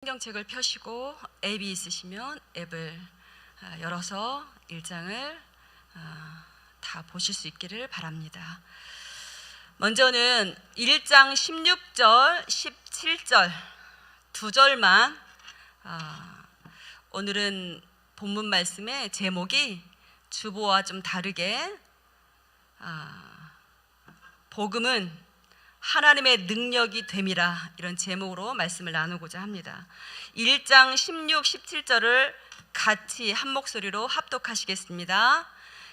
성경책을 펴시고 앱이 있으시면 앱을 열어서 1장을 다 보실 수 있기를 바랍니다. 먼저는 1장 16절, 17절 두 절만 오늘은 본문 말씀의 제목이 주보와 좀 다르게 복음은 하나님의 능력이 됨이라, 이런 제목으로 말씀을 나누고자 합니다. 1장 16, 17절을 같이 한 목소리로 합독하시겠습니다.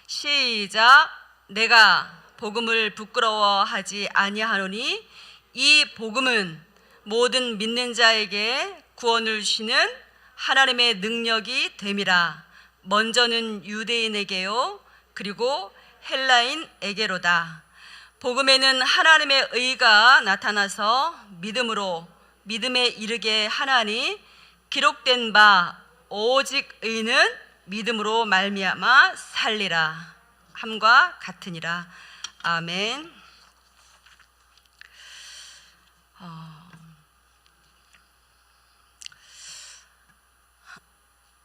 시작. 내가 복음을 부끄러워하지 아니하노니 이 복음은 모든 믿는 자에게 구원을 주시는 하나님의 능력이 됨이라. 먼저는 유대인에게요 그리고 헬라인에게로다. 복음에는 하나님의 의가 나타나서 믿음에 이르게 하나니 기록된 바 오직 의는 믿음으로 말미암아 살리라 함과 같으니라. 아멘.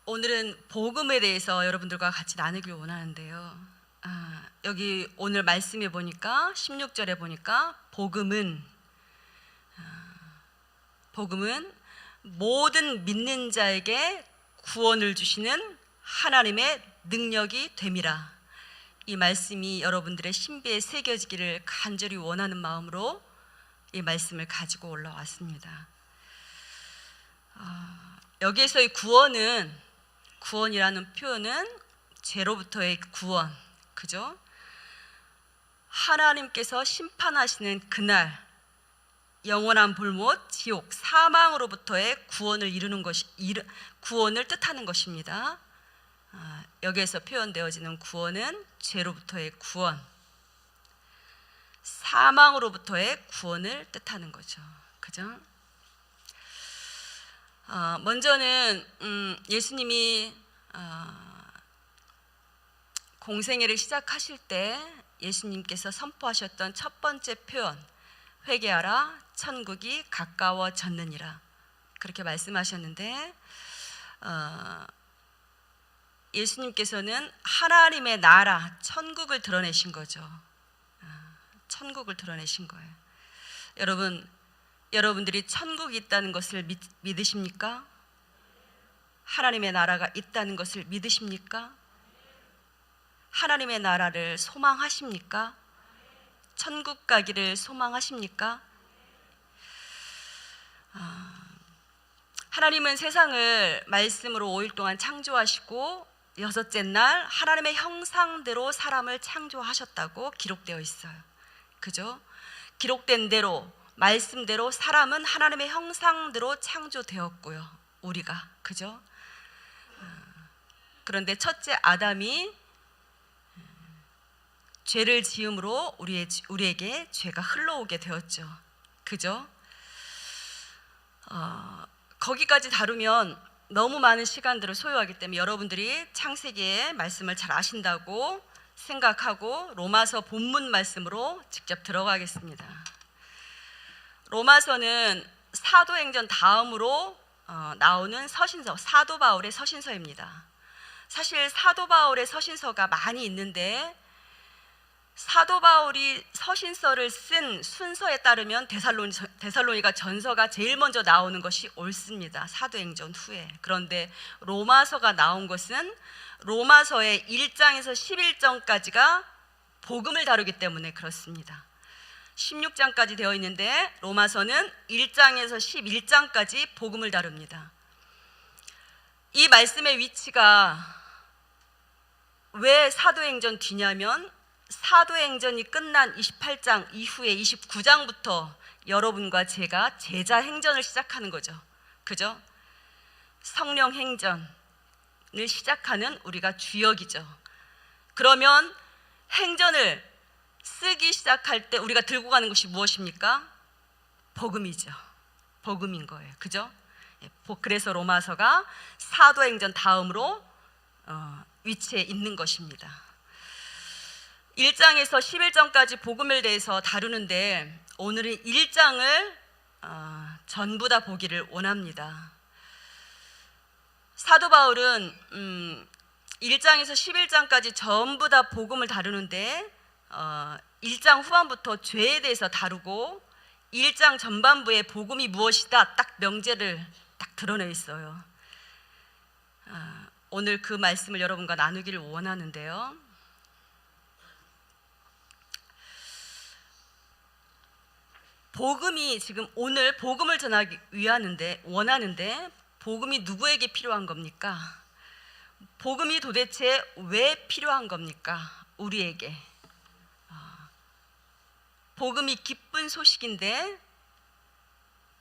오늘은 복음에 대해서 여러분들과 같이 나누길 원하는데요. 여기 오늘 말씀에 보니까 16절에 보니까 복음은 모든 믿는 자에게 구원을 주시는 하나님의 능력이 됨이라. 이 말씀이 여러분들의 신비에 새겨지기를 간절히 원하는 마음으로 이 말씀을 가지고 올라왔습니다. 여기에서의 구원이라는 표현은 죄로부터의 구원, 그죠? 하나님께서 심판하시는 그날 영원한 불못, 지옥, 사망으로부터의 구원을 구원을 뜻하는 것입니다. 여기에서 표현되어지는 구원은 죄로부터의 구원, 사망으로부터의 구원을 뜻하는 거죠. 그죠? 먼저는 예수님이 공생애를 시작하실 때 예수님께서 선포하셨던 첫 번째 표현, 회개하라, 천국이 가까워졌느니라, 그렇게 말씀하셨는데, 예수님께서는 하나님의 나라, 천국을 드러내신 거죠. 천국을 드러내신 거예요. 여러분들이 천국이 있다는 것을 믿으십니까? 하나님의 나라가 있다는 것을 믿으십니까? 하나님의 나라를 소망하십니까? 천국 가기를 소망하십니까? 하나님은 세상을 말씀으로 5일 동안 창조하시고 여섯째 날 하나님의 형상대로 사람을 창조하셨다고 기록되어 있어요. 그죠? 기록된 대로, 말씀대로 사람은 하나님의 형상대로 창조되었고요. 우리가, 그죠? 그런데 첫째 아담이 죄를 지음으로 우리에게 죄가 흘러오게 되었죠. 그죠? 거기까지 다루면 너무 많은 시간들을 소요하기 때문에 여러분들이 창세기의 말씀을 잘 아신다고 생각하고 로마서 본문 말씀으로 직접 들어가겠습니다. 로마서는 사도행전 다음으로 나오는 서신서, 사도 바울의 서신서입니다. 사실 사도 바울의 서신서가 많이 있는데 사도 바울이 서신서를 쓴 순서에 따르면 데살로니가 전서가 제일 먼저 나오는 것이 옳습니다. 사도행전 후에. 그런데 로마서가 나온 것은 로마서의 1장에서 11장까지가 복음을 다루기 때문에 그렇습니다. 16장까지 되어 있는데 로마서는 1장에서 11장까지 복음을 다룹니다. 이 말씀의 위치가 왜 사도행전 뒤냐면 사도행전이 끝난 28장 이후에 29장부터 여러분과 제가 제자 행전을 시작하는 거죠. 그죠? 성령 행전을 시작하는 우리가 주역이죠. 그러면 행전을 쓰기 시작할 때 우리가 들고 가는 것이 무엇입니까? 복음이죠. 복음인 거예요. 그죠? 그래서 로마서가 사도행전 다음으로 위치에 있는 것입니다. 1장에서 11장까지 복음에 대해서 다루는데 오늘은 1장을 전부 다 보기를 원합니다. 사도 바울은 1장에서 11장까지 전부 다 복음을 다루는데 1장 후반부터 죄에 대해서 다루고 1장 전반부에 복음이 무엇이다 딱 명제를 딱 드러내 있어요. 오늘 그 말씀을 여러분과 나누기를 원하는데요. 복음이 지금 오늘 복음을 전하기 원하는데 복음이 누구에게 필요한 겁니까? 복음이 도대체 왜 필요한 겁니까? 우리에게. 복음이 기쁜 소식인데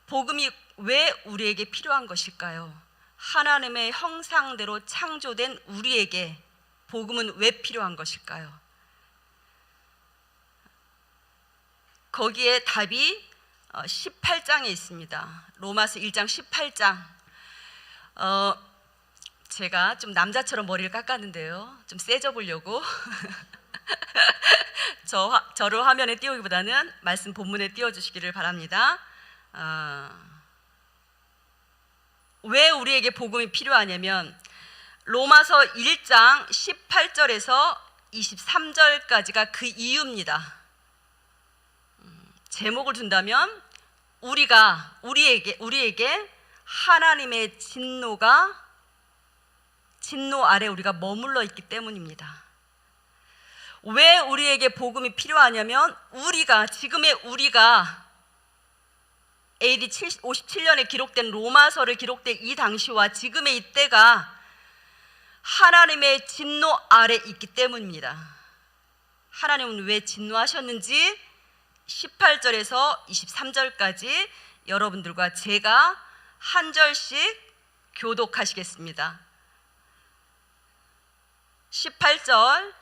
복음이 왜 우리에게 필요한 것일까요? 하나님의 형상대로 창조된 우리에게 복음은 왜 필요한 것일까요? 거기에 답이 18장에 있습니다. 로마서 1장 18장. 제가 좀 남자처럼 머리를 깎았는데요. 좀 세져 보려고 저를 화면에 띄우기보다는 말씀 본문에 띄워주시기를 바랍니다. 왜 우리에게 복음이 필요하냐면 로마서 1장 18절에서 23절까지가 그 이유입니다. 제목을 둔다면 우리에게 하나님의 진노 아래 우리가 머물러 있기 때문입니다. 왜 우리에게 복음이 필요하냐면 지금의 우리가 AD 57년에 기록된 로마서를 기록된 이 당시와 지금의 이때가 하나님의 진노 아래 있기 때문입니다. 하나님은 왜 진노하셨는지 18절에서 23절까지 여러분들과 제가 한 절씩 교독하시겠습니다. 18절부터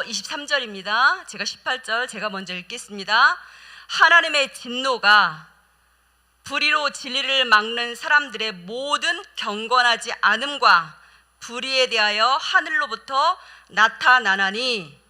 23절입니다. 제가 18절 제가 먼저 읽겠습니다. 하나님의 진노가 불의로 진리를 막는 사람들의 모든 경건하지 않음과 불의에 대하여 하늘로부터 나타나나니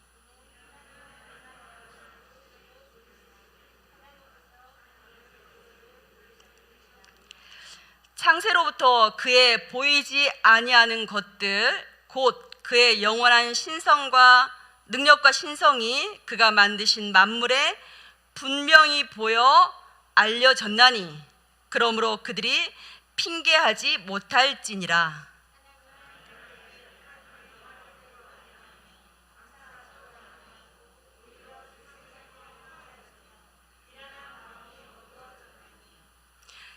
창세로부터 그의 보이지 아니하는 것들 곧 그의 영원한 신성과 능력과 신성이 그가 만드신 만물에 분명히 보여 알려졌나니 그러므로 그들이 핑계하지 못할지니라.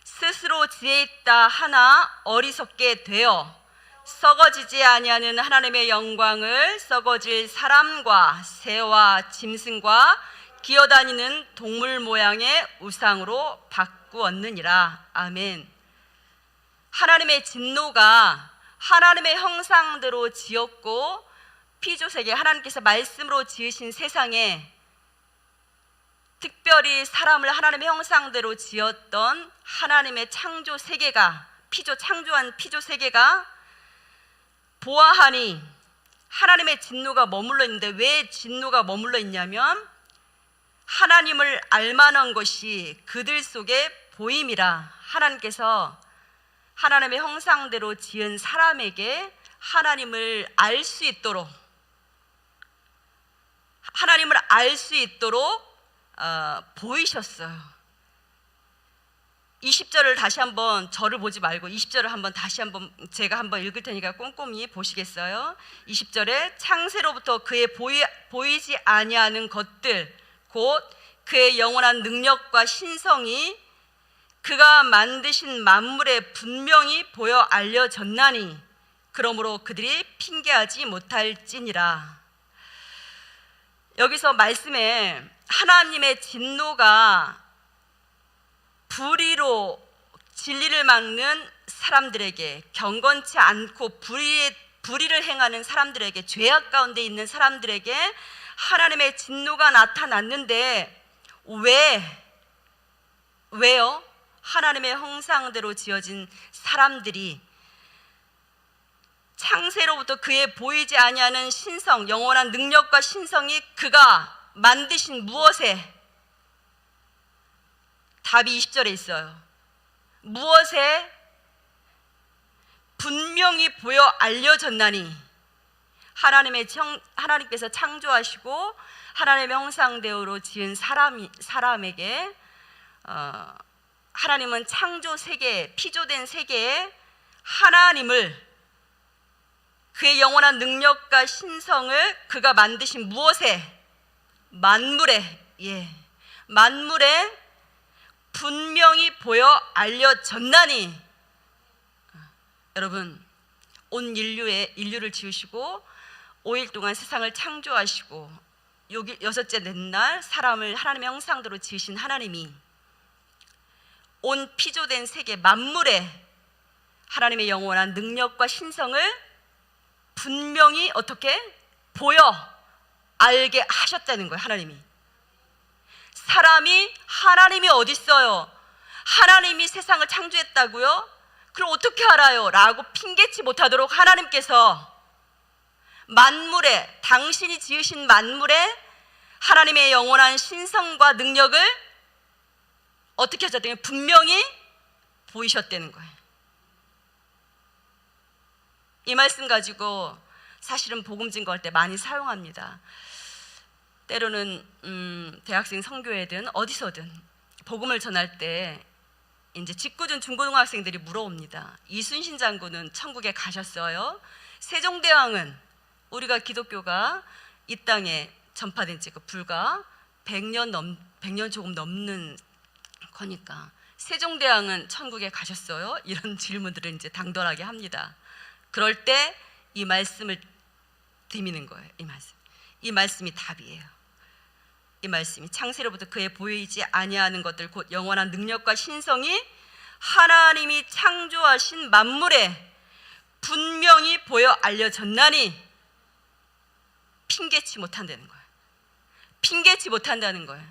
스스로 지혜 있다 하나 어리석게 되어 썩어지지 아니하는 하나님의 영광을 썩어질 사람과 새와 짐승과 기어다니는 동물 모양의 우상으로 바꾸었느니라. 아멘. 하나님의 진노가 하나님의 형상대로 지었고 피조세계 하나님께서 말씀으로 지으신 세상에 특별히 사람을 하나님의 형상대로 지었던 하나님의 창조 세계가 창조한 피조 세계가 보아하니 하나님의 진노가 머물러 있는데 왜 진노가 머물러 있냐면 하나님을 알만한 것이 그들 속에 보임이라. 하나님께서 하나님의 형상대로 지은 사람에게 하나님을 알 수 있도록 보이셨어요. 20절을 다시 한번 저를 보지 말고 20절을 한번 다시 한번 제가 한번 읽을 테니까 꼼꼼히 보시겠어요? 20절에 창세로부터 그의 보이지 아니하는 것들 곧 그의 영원한 능력과 신성이 그가 만드신 만물에 분명히 보여 알려졌나니 그러므로 그들이 핑계하지 못할지니라. 여기서 말씀에 하나님의 진노가 불의로 진리를 막는 사람들에게 경건치 않고 불의를 행하는 사람들에게 죄악 가운데 있는 사람들에게 하나님의 진노가 나타났는데 왜요? 하나님의 형상대로 지어진 사람들이 창세로부터 그의 보이지 아니하는 신성, 영원한 능력과 신성이 그가 만드신 무엇에? 답이 20절에 있어요. 무엇에? 분명히 보여 알려졌나니 하나님께서 창조하시고 하나님의 형상대로 지은 사람에게 하나님은 창조 세계, 피조된 세계에 하나님을, 그의 영원한 능력과 신성을 그가 만드신 무엇에? 만물에 분명히 보여 알려졌나니. 여러분, 온 인류를 지으시고 5일 동안 세상을 창조하시고 여섯째 날 사람을 하나님의 형상대로 지으신 하나님이 온 피조된 세계 만물에 하나님의 영원한 능력과 신성을 분명히 어떻게? 보여 알게 하셨다는 거예요. 하나님이 어디 있어요? 하나님이 세상을 창조했다고요? 그럼 어떻게 알아요? 라고 핑계치 못하도록 하나님께서 만물에, 당신이 지으신 만물에 하나님의 영원한 신성과 능력을 어떻게 하셨다는 거예요? 분명히 보이셨다는 거예요. 이 말씀 가지고 사실은 복음 증거할 때 많이 사용합니다. 때로는 대학생 선교회든 어디서든 복음을 전할 때 이제 직구준 중고등학생들이 물어옵니다. 이순신 장군은 천국에 가셨어요? 세종대왕은, 우리가 기독교가 이 땅에 전파된 지가 불과 100년 조금 넘는 거니까 세종대왕은 천국에 가셨어요? 이런 질문들을 이제 당돌하게 합니다. 그럴 때 이 말씀을 드미는 거예요. 이 말씀이 답이에요. 이 말씀이 창세로부터 그의 보이지 아니하는 것들 곧 영원한 능력과 신성이 하나님이 창조하신 만물에 분명히 보여 알려졌나니 핑계치 못한다는 거예요.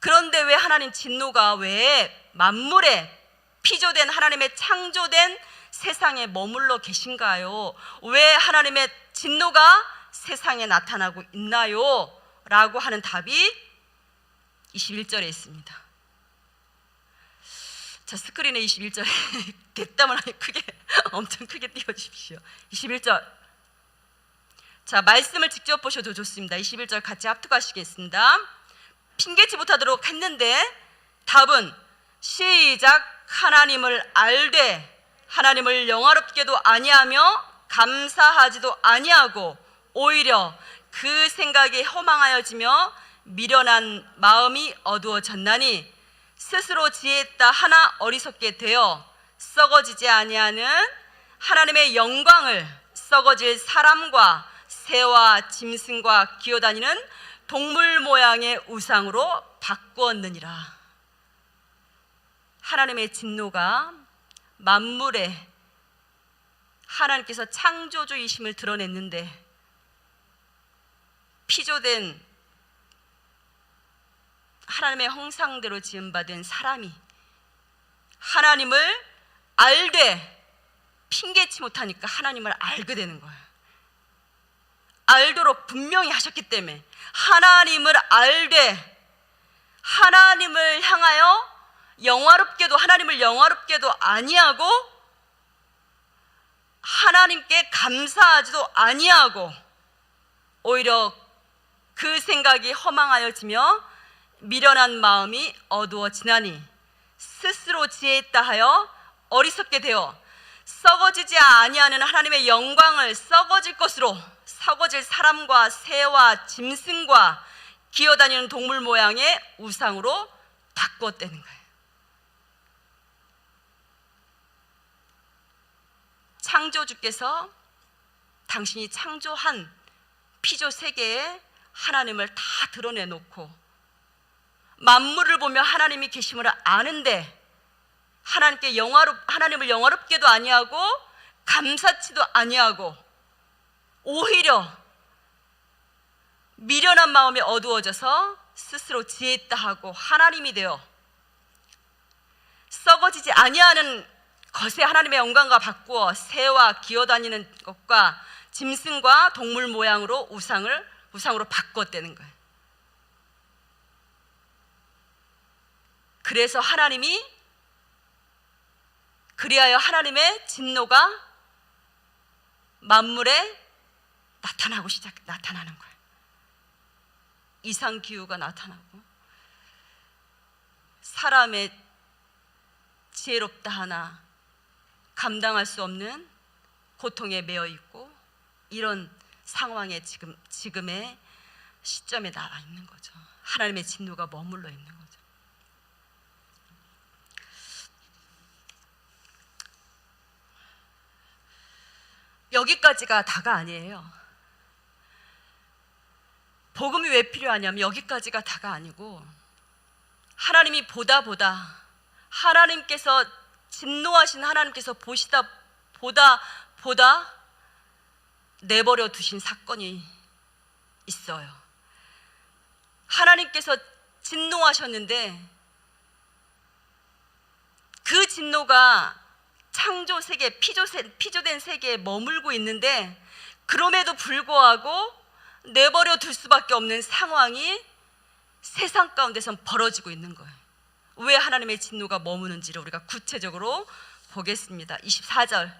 그런데 왜 하나님 진노가 왜 만물에 피조된 하나님의 창조된 세상에 머물러 계신가요? 왜 하나님의 진노가 세상에 나타나고 있나요? 라고 하는 답이 21절에 있습니다. 자, 스크린에 21절에 뒷담을 엄청 크게 띄워주십시오. 21절. 자, 말씀을 직접 보셔도 좋습니다. 21절 같이 합독하시겠습니다. 핑계치 못하도록 했는데 답은 시작. 하나님을 알되 하나님을 영화롭게도 아니하며 감사하지도 아니하고 오히려 그 생각이 허망하여지며 미련한 마음이 어두워졌나니 스스로 지혜했다 하나 어리석게 되어 썩어지지 아니하는 하나님의 영광을 썩어질 사람과 새와 짐승과 기어다니는 동물 모양의 우상으로 바꾸었느니라. 하나님의 진노가 만물에 하나님께서 창조주이심을 드러냈는데 피조된 하나님의 형상대로 지음받은 사람이 하나님을 알되 핑계치 못하니까 하나님을 알게 되는 거예요. 알도록 분명히 하셨기 때문에 하나님을 알되 하나님을 향하여 하나님을 영화롭게도 아니하고 하나님께 감사하지도 아니하고 오히려 그 생각이 허망하여지며 미련한 마음이 어두워지나니 스스로 지혜있다 하여 어리석게 되어 썩어지지 아니하는 하나님의 영광을 썩어질 것으로 썩어질 사람과 새와 짐승과 기어다니는 동물 모양의 우상으로 바꾸었다는 거예요. 창조주께서 당신이 창조한 피조 세계에 하나님을 다 드러내놓고 만물을 보며 하나님이 계심을 아는데 하나님을 영화롭게도 아니하고 감사치도 아니하고 오히려 미련한 마음이 어두워져서 스스로 지혜있다 하고 하나님이 되어 썩어지지 아니하는 것에 하나님의 영광과 바꾸어 새와 기어다니는 것과 짐승과 동물 모양으로 우상으로 바꾸었다는 거예요. 그래서 그리하여 하나님의 진노가 만물에 나타나는 거예요. 이상 기후가 나타나고 사람의 지혜롭다 하나 감당할 수 없는 고통에 매여 있고 이런 상황에 지금의 시점에 나와 있는 거죠. 하나님의 진노가 머물러 있는 거죠. 여기까지가 다가 아니에요. 복음이 왜 필요하냐면 여기까지가 다가 아니고 하나님이 보다 하나님께서 진노하신 하나님께서 보다 내버려 두신 사건이 있어요. 하나님께서 진노하셨는데 그 진노가 창조 세계, 피조된 세계에 머물고 있는데 그럼에도 불구하고 내버려 둘 수밖에 없는 상황이 세상 가운데서 벌어지고 있는 거예요. 왜 하나님의 진노가 머무는지를 우리가 구체적으로 보겠습니다. 24절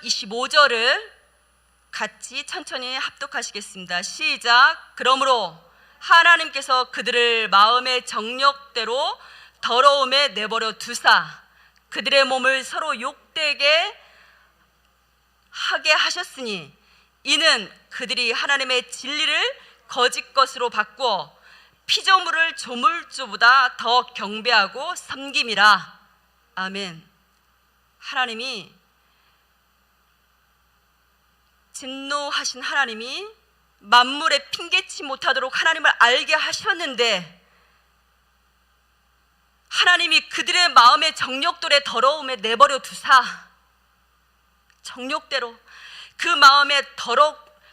25절을 같이 천천히 합독하시겠습니다. 시작. 그러므로 하나님께서 그들을 마음의 정욕대로 더러움에 내버려 두사 그들의 몸을 서로 욕되게 하게 하셨으니 이는 그들이 하나님의 진리를 거짓 것으로 바꾸어 피조물을 조물주보다 더 경배하고 섬김이라. 아멘. 하나님이 진노하신 하나님이 만물에 핑계치 못하도록 하나님을 알게 하셨는데 하나님이 그들의 마음의 정욕들의 더러움에 내버려 두사 정욕대로 그 마음의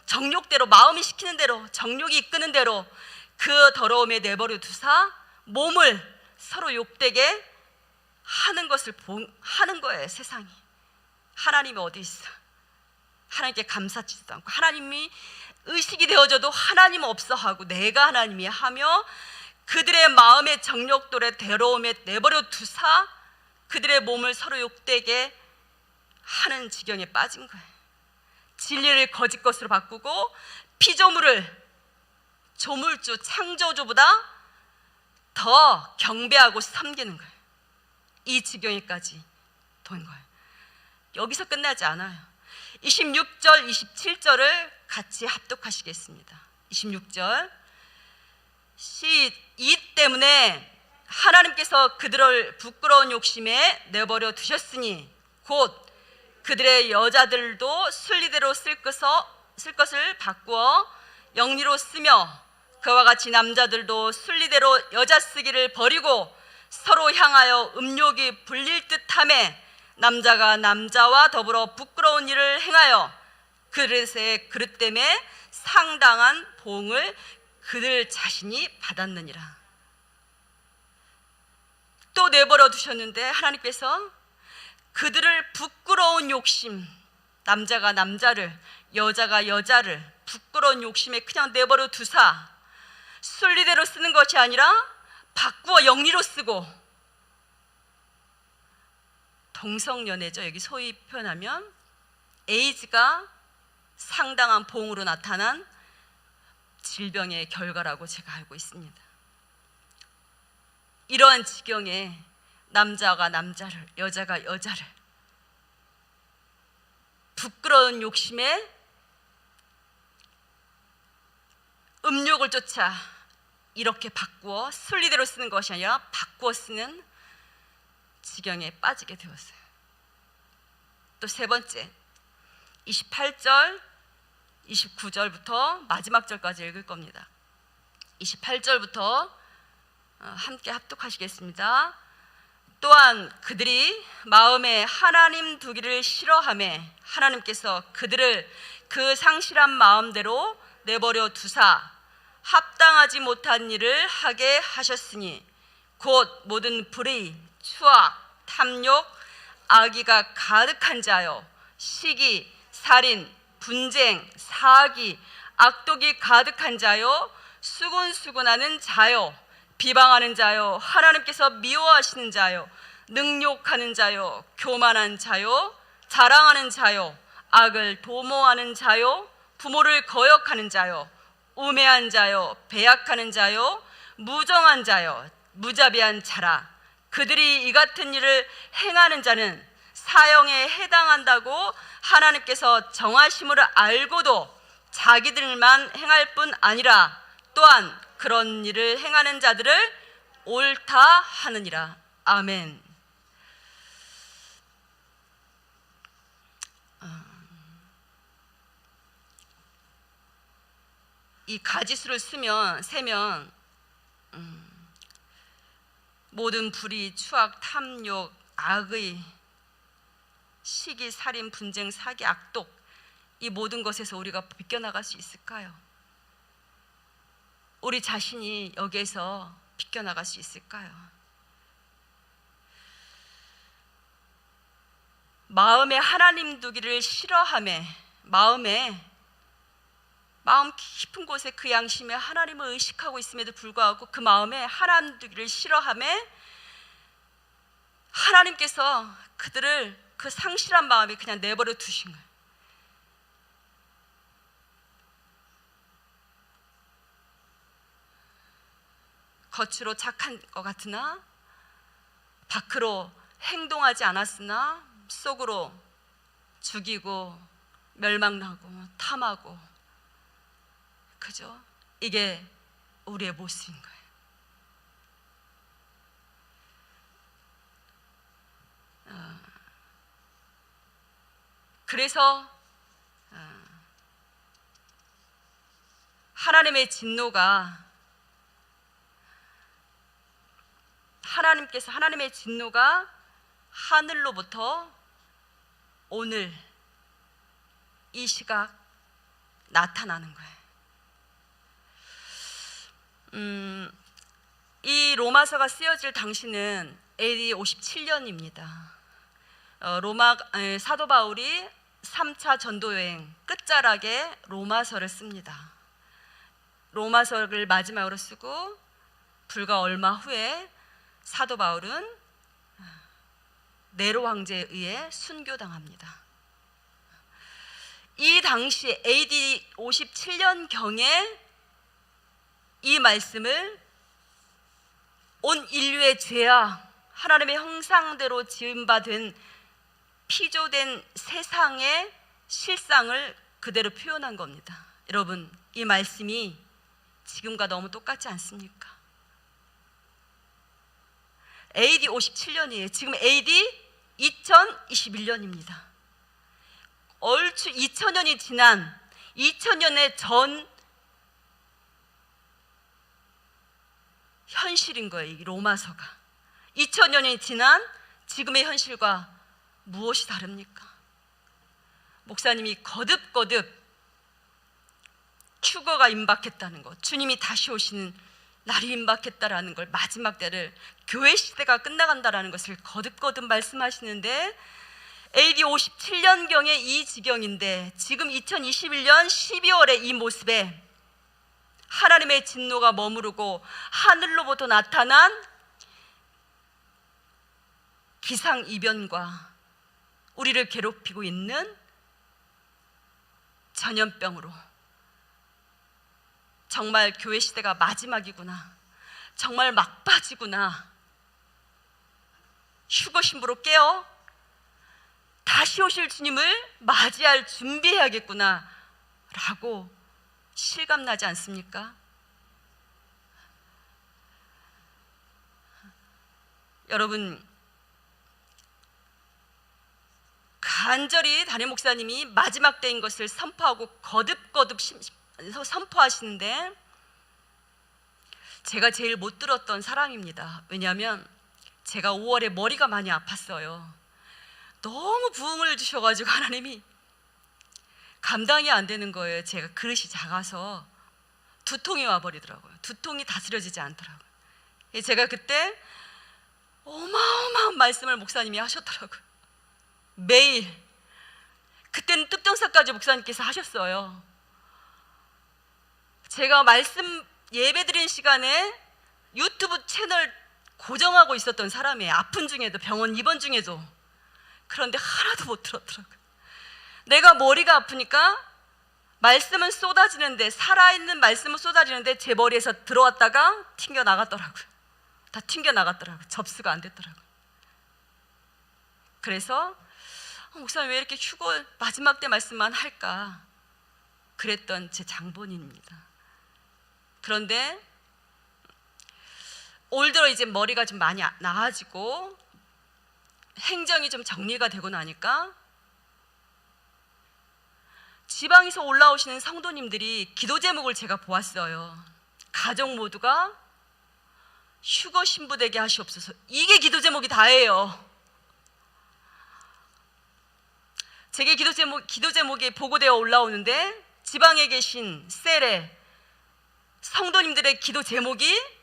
정욕대로 마음이 시키는 대로 정욕이 이끄는 대로 그 더러움에 내버려 두사 몸을 서로 욕되게 하는 거예요. 세상이. 하나님이 어디 있어? 하나님께 감사치지도 않고 하나님이 의식이 되어져도 하나님 없어 하고 내가 하나님이 하며 그들의 마음의 정욕들의 더러움에 내버려 두사 그들의 몸을 서로 욕되게 하는 지경에 빠진 거예요. 진리를 거짓 것으로 바꾸고 피조물을 조물주 창조주보다 더 경배하고 섬기는 거예요. 이 지경에까지 돈 거예요. 여기서 끝나지 않아요. 26절 27절을 같이 합독하시겠습니다. 26절 이 때문에 하나님께서 그들을 부끄러운 욕심에 내버려 두셨으니 곧 그들의 여자들도 순리대로 쓸 것을 바꾸어 영리로 쓰며 그와 같이 남자들도 순리대로 여자 쓰기를 버리고 서로 향하여 음욕이 불릴 듯하며 남자가 남자와 더불어 부끄러운 일을 행하여 그릇 때문에 상당한 보응을 그들 자신이 받았느니라. 또 내버려 두셨는데 하나님께서 그들을 부끄러운 욕심, 남자가 남자를 여자가 여자를 부끄러운 욕심에 그냥 내버려 두사 순리대로 쓰는 것이 아니라 바꾸어 영리로 쓰고 동성연애죠. 여기 소위 표현하면 에이즈가 상당한 보응으로 나타난 질병의 결과라고 제가 알고 있습니다. 이러한 지경에 남자가 남자를 여자가 여자를 부끄러운 욕심에 음욕을 쫓아 이렇게 바꾸어 순리대로 쓰는 것이 아니라 바꾸어 쓰는 지경에 빠지게 되었어요. 또 세 번째 28절 29절부터 마지막 절까지 읽을 겁니다. 28절부터 함께 합독하시겠습니다. 또한 그들이 마음에 하나님 두기를 싫어하며 하나님께서 그들을 그 상실한 마음대로 내버려 두사 합당하지 못한 일을 하게 하셨으니 곧 모든 불의, 추악, 탐욕, 악의가 가득한 자요 시기, 살인, 분쟁, 사기, 악독이 가득한 자요 수군수군하는 자요 비방하는 자요 하나님께서 미워하시는 자요 능욕하는 자요, 교만한 자요, 자랑하는 자요, 악을 도모하는 자요, 부모를 거역하는 자요, 우매한 자요, 배약하는 자요, 무정한 자요, 무자비한 자라. 그들이 이 같은 일을 행하는 자는 사형에 해당한다고 하나님께서 정하심을 알고도 자기들만 행할 뿐 아니라 또한 그런 일을 행하는 자들을 옳다 하느니라. 아멘. 이 가지수를 세면 모든 불의, 추악, 탐욕, 악의, 시기, 살인, 분쟁, 사기, 악독, 이 모든 것에서 우리가 비껴나갈 수 있을까요? 우리 자신이 여기에서 비껴나갈 수 있을까요? 마음에 하나님 두기를 싫어하며 마음 깊은 곳에 그 양심에 하나님을 의식하고 있음에도 불구하고 그 마음에 하나님 두기를 싫어하며 하나님께서 그들을 그 상실한 마음에 그냥 내버려 두신 거예요. 겉으로 착한 것 같으나 밖으로 행동하지 않았으나 속으로 죽이고 멸망하고 탐하고, 그죠? 이게 우리의 모습인 거예요. 그래서 하나님의 진노가 하늘로부터 오늘 이 시각 나타나는 거예요. 이 로마서가 쓰여질 당시는 AD 57년입니다. 사도 바울이 3차 전도여행 끝자락에 로마서를 씁니다. 로마서를 마지막으로 쓰고 불과 얼마 후에 사도 바울은 네로 황제에 의해 순교당합니다. 이 당시 AD 57년경에 이 말씀을 온 인류의 죄와 하나님의 형상대로 지음바된 피조된 세상의 실상을 그대로 표현한 겁니다. 여러분, 이 말씀이 지금과 너무 똑같지 않습니까? AD 57년이에요. 지금 AD 2021년입니다. 얼추 2000년이 지난 2000년의 전 현실인 거예요. 이 로마서가 2000년이 지난 지금의 현실과 무엇이 다릅니까? 목사님이 거듭 휴거가 임박했다는 것, 주님이 다시 오시는 날이 임박했다라는 걸, 마지막 때를, 교회 시대가 끝나간다라는 것을 거듭 말씀하시는데 AD 57년경의 이 지경인데 지금 2021년 12월의 이 모습에 하나님의 진노가 머무르고 하늘로부터 나타난 기상이변과 우리를 괴롭히고 있는 전염병으로 정말 교회 시대가 마지막이구나, 정말 막바지구나, 휴거 신부로 깨어 다시 오실 주님을 맞이할 준비해야겠구나 라고 실감나지 않습니까? 여러분, 간절히 담임 목사님이 마지막 때인 것을 선포하고 거듭 선포하시는데 제가 제일 못 들었던 사람입니다. 왜냐하면 제가 5월에 머리가 많이 아팠어요. 너무 부흥을 주셔가지고 하나님이 감당이 안 되는 거예요. 제가 그릇이 작아서 두통이 와버리더라고요. 두통이 다스려지지 않더라고요. 제가 그때 어마어마한 말씀을 목사님이 하셨더라고요. 매일. 그때는 뚝정사까지 목사님께서 하셨어요. 제가 말씀 예배 드린 시간에 유튜브 채널 고정하고 있었던 사람이에요. 아픈 중에도, 병원 입원 중에도. 그런데 하나도 못 들었더라고요. 내가 머리가 아프니까 말씀은 쏟아지는데, 살아있는 말씀은 쏟아지는데 제 머리에서 들어왔다가 튕겨 나갔더라고요. 다 튕겨 나갔더라고요. 접수가 안 됐더라고요. 그래서 목사님 왜 이렇게 휴거 마지막 때 말씀만 할까 그랬던 제 장본인입니다. 그런데 올 들어 이제 머리가 좀 많이 나아지고 행정이 좀 정리가 되고 나니까 지방에서 올라오시는 성도님들이 기도 제목을 제가 보았어요. 가족 모두가 휴거 신부되게 하시옵소서. 이게 기도 제목이 다예요. 제게 기도 제목이 보고되어 올라오는데 지방에 계신 셀의 성도님들의 기도 제목이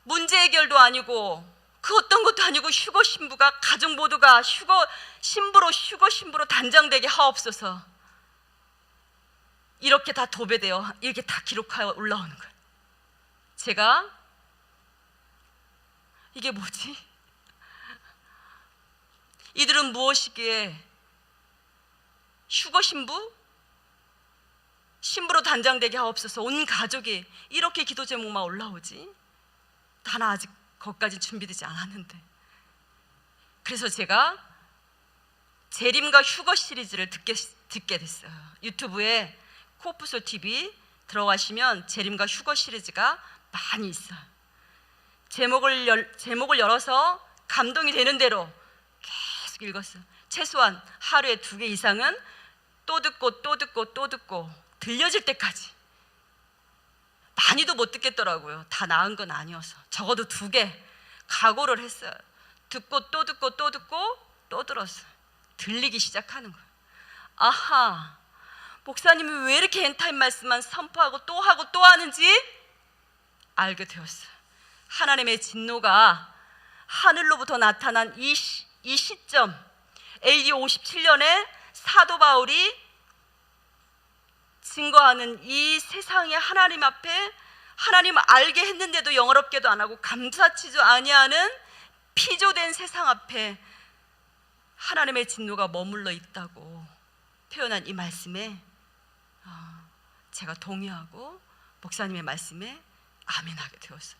문제 해결도 아니고 그 어떤 것도 아니고 휴거 신부가 가족 모두가 휴거 신부로 단장되게 하옵소서. 이렇게 다 도배되어 이렇게 다 기록하여 올라오는 거예요. 제가 이게 뭐지? 이들은 무엇이기에 휴거 신부로 단장되게 하옵소서. 온 가족이 이렇게 기도 제목만 올라오지? 나는 아직 거기까지 준비되지 않았는데. 그래서 제가 재림과 휴거 시리즈를 듣게 됐어요. 유튜브에 코프소 TV 들어가시면 재림과 휴거 시리즈가 많이 있어요. 제목을 열어서 감동이 되는 대로 계속 읽었어요. 최소한 하루에 2개 이상은 또 듣고 들려질 때까지. 많이도 못 듣겠더라고요. 다 나은 건 아니어서. 적어도 2개 각오를 했어요. 듣고 또 들었어요. 들리기 시작하는 거예요. 아하, 목사님이 왜 이렇게 엔타임 말씀만 선포하고 또 하고 또 하는지 알게 되었어요. 하나님의 진노가 하늘로부터 나타난 이 시점, AD 57년에 사도 바울이 증거하는 이 세상에 하나님 앞에 하나님 알게 했는데도 영어롭게도 안 하고 감사치도 아니하는 피조된 세상 앞에 하나님의 진노가 머물러 있다고 표현한 이 말씀에 제가 동의하고 목사님의 말씀에 아멘하게 되었어요.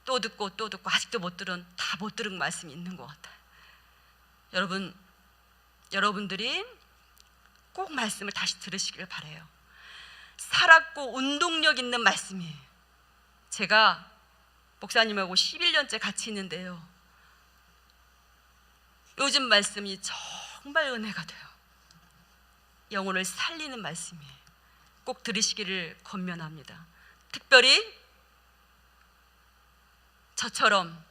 또 듣고 아직도 못 들은 말씀이 있는 것 같아요. 여러분들이 꼭 말씀을 다시 들으시길 바라요. 살았고 운동력 있는 말씀이에요. 제가 목사님하고 11년째 같이 있는데요, 요즘 말씀이 정말 은혜가 돼요. 영혼을 살리는 말씀이에요. 꼭 들으시기를 권면합니다. 특별히 저처럼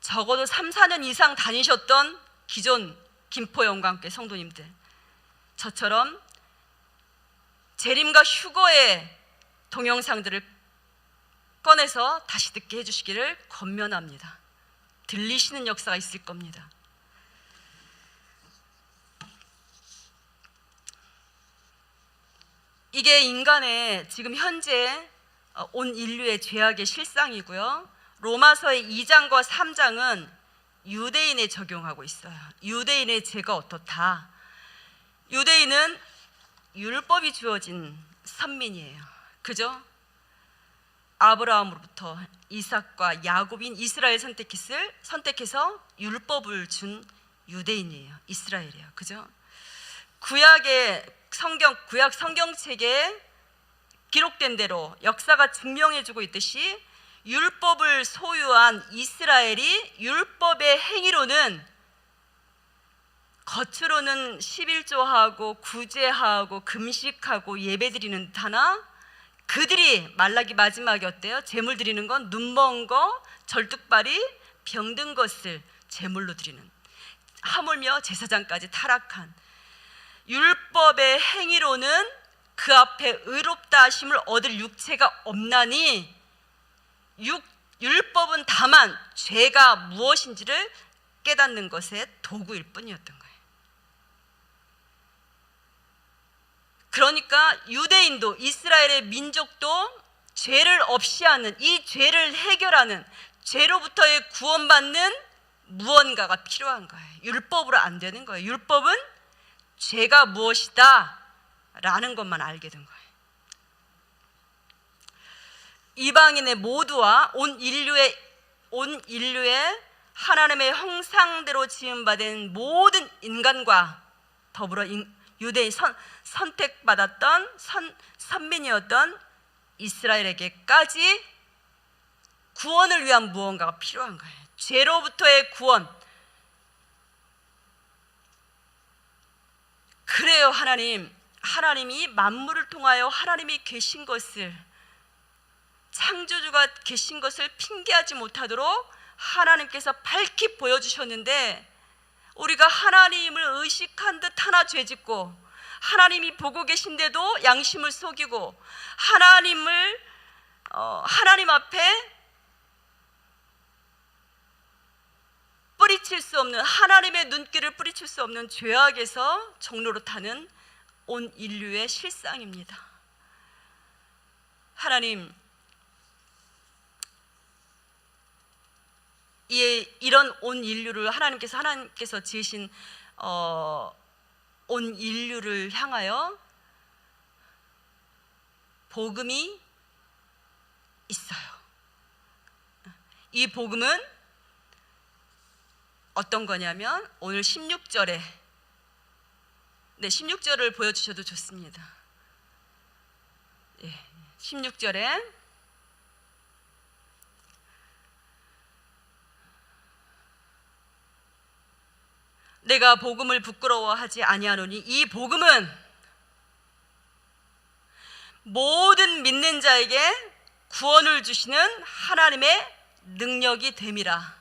적어도 3, 4년 이상 다니셨던 기존 김포영광교회 성도님들, 저처럼 재림과 휴거의 동영상들을 꺼내서 다시 듣게 해주시기를 권면합니다. 들리시는 역사가 있을 겁니다. 이게 인간의 지금 현재 온 인류의 죄악의 실상이고요. 로마서의 2장과 3장은 유대인에 적용하고 있어요. 유대인의 죄가 어떻다. 유대인은 율법이 주어진 선민이에요. 그죠? 아브라함으로부터 이삭과 야곱인 이스라엘 선택해서 율법을 준 유대인이에요. 이스라엘이에요. 그죠? 구약 성경책에 기록된 대로 역사가 증명해주고 있듯이 율법을 소유한 이스라엘이 율법의 행위로는, 겉으로는 11조하고 구제하고 금식하고 예배드리는 듯하나 그들이 말라기 마지막에 어때요? 제물 드리는 건 눈먼 거, 절뚝발이, 병든 것을 제물로 드리는, 하물며 제사장까지 타락한 율법의 행위로는 그 앞에 의롭다 하심을 얻을 육체가 없나니 율법은 다만 죄가 무엇인지를 깨닫는 것의 도구일 뿐이었던 거예요. 그러니까 유대인도, 이스라엘의 민족도 죄를 없이 하는, 이 죄를 해결하는, 죄로부터의 구원받는 무언가가 필요한 거예요. 율법으로 안 되는 거예요. 율법은 죄가 무엇이다 라는 것만 알게 된 거예요. 이방인의 모두와 온 인류의 하나님의 형상대로 지음받은 모든 인간과 더불어 유대인 선택받았던 선민이었던 이스라엘에게까지 구원을 위한 무언가가 필요한 거예요. 죄로부터의 구원. 그래요. 하나님이 만물을 통하여 하나님이 계신 것을, 창조주가 계신 것을 핑계하지 못하도록 하나님께서 밝히 보여주셨는데, 우리가 하나님을 의식한 듯 하나 죄짓고, 하나님이 보고 계신데도 양심을 속이고, 하나님 앞에 뿌리칠 수 없는, 하나님의 눈길을 뿌리칠 수 없는 죄악에서 종로로 타는 온 인류의 실상입니다. 하나님, 이런 온 인류를 하나님께서 지으신 온 인류를 향하여 복음이 있어요. 이 복음은 어떤 거냐면 오늘 16절에 16절을 보여주셔도 좋습니다. 16절에 내가 복음을 부끄러워하지 아니하노니 이 복음은 모든 믿는 자에게 구원을 주시는 하나님의 능력이 됨이라.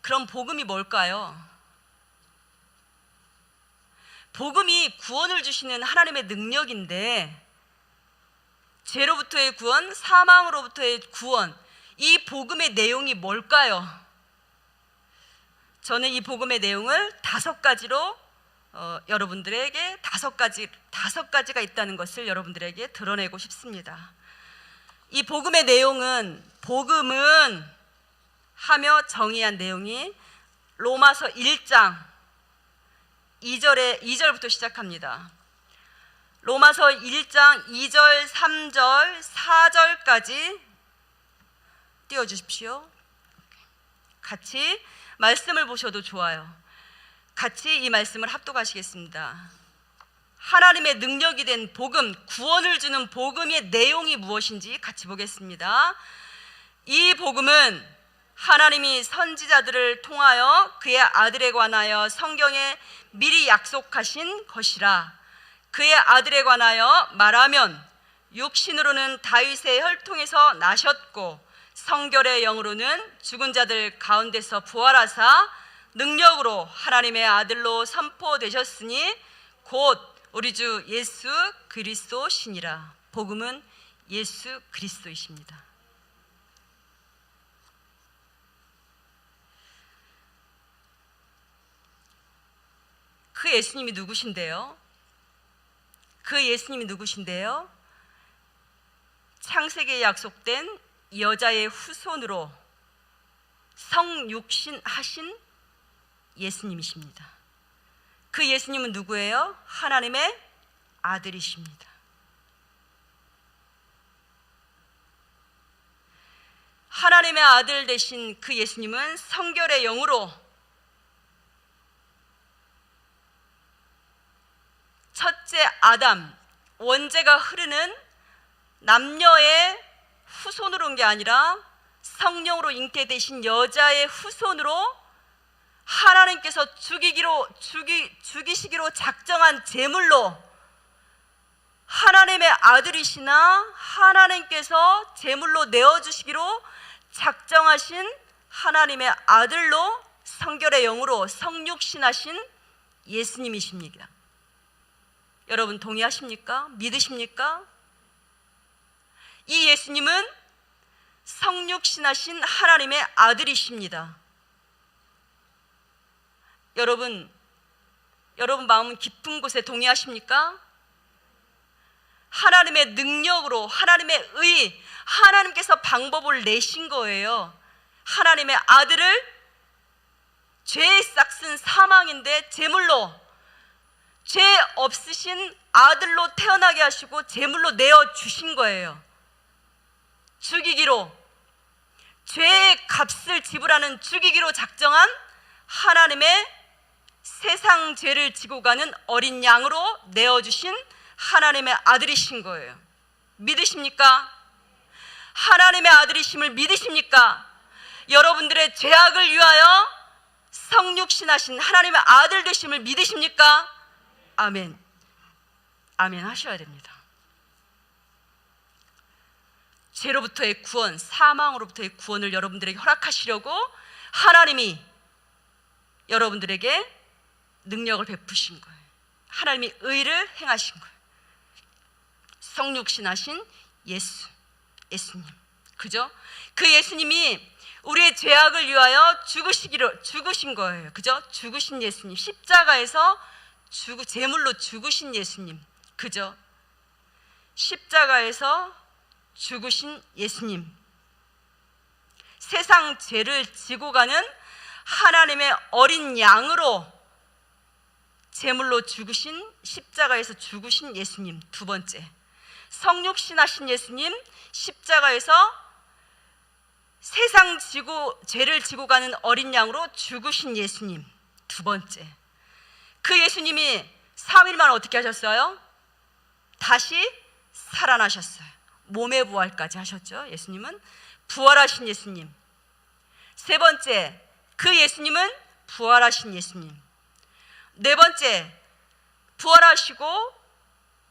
그럼 복음이 뭘까요? 복음이 구원을 주시는 하나님의 능력인데, 죄로부터의 구원, 사망으로부터의 구원, 이 복음의 내용이 뭘까요? 저는 이 복음의 내용을 5가지로 여러분들에게 다섯 가지가 있다는 것을 여러분들에게 드러내고 싶습니다. 이 복음의 내용은, 복음은 하며 정의한 내용이 로마서 1장 2절부터 시작합니다. 로마서 1장 2절, 3절, 4절까지 띄워주십시오. 같이 말씀을 보셔도 좋아요. 같이 이 말씀을 합독하시겠습니다. 하나님의 능력이 된 복음, 구원을 주는 복음의 내용이 무엇인지 같이 보겠습니다. 이 복음은 하나님이 선지자들을 통하여 그의 아들에 관하여 성경에 미리 약속하신 것이라. 그의 아들에 관하여 말하면 육신으로는 다윗의 혈통에서 나셨고 성결의 영으로는 죽은 자들 가운데서 부활하사 능력으로 하나님의 아들로 선포되셨으니 곧 우리 주 예수 그리스도시니라. 복음은 예수 그리스도이십니다. 그 예수님이 누구신데요? 창세기에 약속된 여자의 후손으로 성육신하신 예수님이십니다. 그 예수님은 누구예요? 하나님의 아들이십니다. 하나님의 아들 되신 그 예수님은 성결의 영으로 첫째 아담, 원죄가 흐르는 남녀의 후손으로 온 게 아니라 성령으로 잉태되신 여자의 후손으로 하나님께서 죽이시기로 작정한 제물로 하나님의 아들이시나 하나님께서 제물로 내어주시기로 작정하신 하나님의 아들로 성결의 영으로 성육신하신 예수님이십니다. 여러분 동의하십니까? 믿으십니까? 이 예수님은 성육신하신 하나님의 아들이십니다. 여러분 마음 깊은 곳에 동의하십니까? 하나님의 능력으로, 하나님의 의, 하나님께서 방법을 내신 거예요. 하나님의 아들을 죄의 싹슨 사망인데 제물로, 죄 없으신 아들로 태어나게 하시고 제물로 내어주신 거예요. 죽이기로, 죄의 값을 지불하는 죽이기로 작정한 하나님의 세상 죄를 지고 가는 어린 양으로 내어주신 하나님의 아들이신 거예요. 믿으십니까? 하나님의 아들이심을 믿으십니까? 여러분들의 죄악을 위하여 성육신하신 하나님의 아들 되심을 믿으십니까? 아멘. 아멘 하셔야 됩니다. 죄로부터의 구원, 사망으로부터의 구원을 여러분들에게 허락하시려고 하나님이 여러분들에게 능력을 베푸신 거예요. 하나님이 의를 행하신 거예요. 성육신하신 예수님, 그죠? 그 예수님이 우리의 죄악을 위하여 죽으신 거예요. 그죠? 죽으신 예수님, 십자가에서 제물로 죽으신 예수님, 그죠? 십자가에서 죽으신 예수님, 세상 죄를 지고 가는 하나님의 어린 양으로 제물로 죽으신, 십자가에서 죽으신 예수님. 두 번째, 성육신하신 예수님, 십자가에서 세상 죄를 지고 가는 어린 양으로 죽으신 예수님. 두 번째, 그 예수님이 3일 만에 어떻게 하셨어요? 다시 살아나셨어요. 몸의 부활까지 하셨죠. 예수님은 부활하신 예수님. 세 번째, 그 예수님은 부활하신 예수님. 네 번째,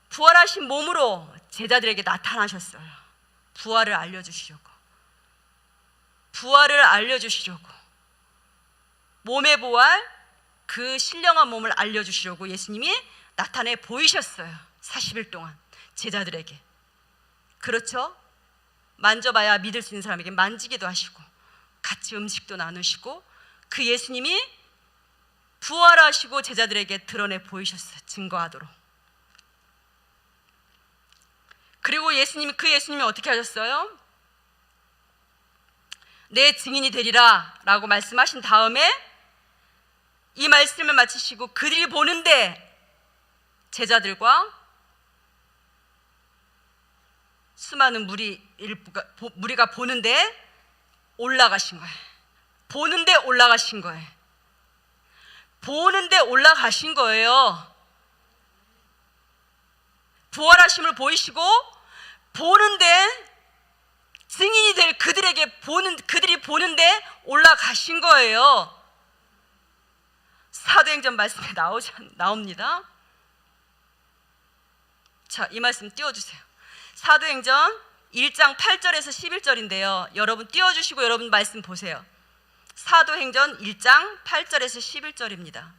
부활하신 몸으로 제자들에게 나타나셨어요. 부활을 알려주시려고. 몸의 부활, 그 신령한 몸을 알려주시려고 예수님이 나타내 보이셨어요. 40일 동안 제자들에게. 그렇죠? 만져봐야 믿을 수 있는 사람에게 만지기도 하시고 같이 음식도 나누시고, 그 예수님이 부활하시고 제자들에게 드러내 보이셨어요. 증거하도록. 그리고 그 예수님이 어떻게 하셨어요? 내 증인이 되리라 라고 말씀하신 다음에 이 말씀을 마치시고 그들이 보는데, 제자들과 수많은 무리가 보는데 올라가신 거예요. 보는데 올라가신 거예요. 부활하심을 보이시고 보는데, 증인이 될 그들이 보는데 올라가신 거예요. 사도행전 말씀에 나옵니다. 자, 이 말씀 띄워주세요. 사도행전 1장 8절에서 11절인데요. 여러분 띄워주시고 여러분 말씀 보세요. 사도행전 1장 8절에서 11절입니다.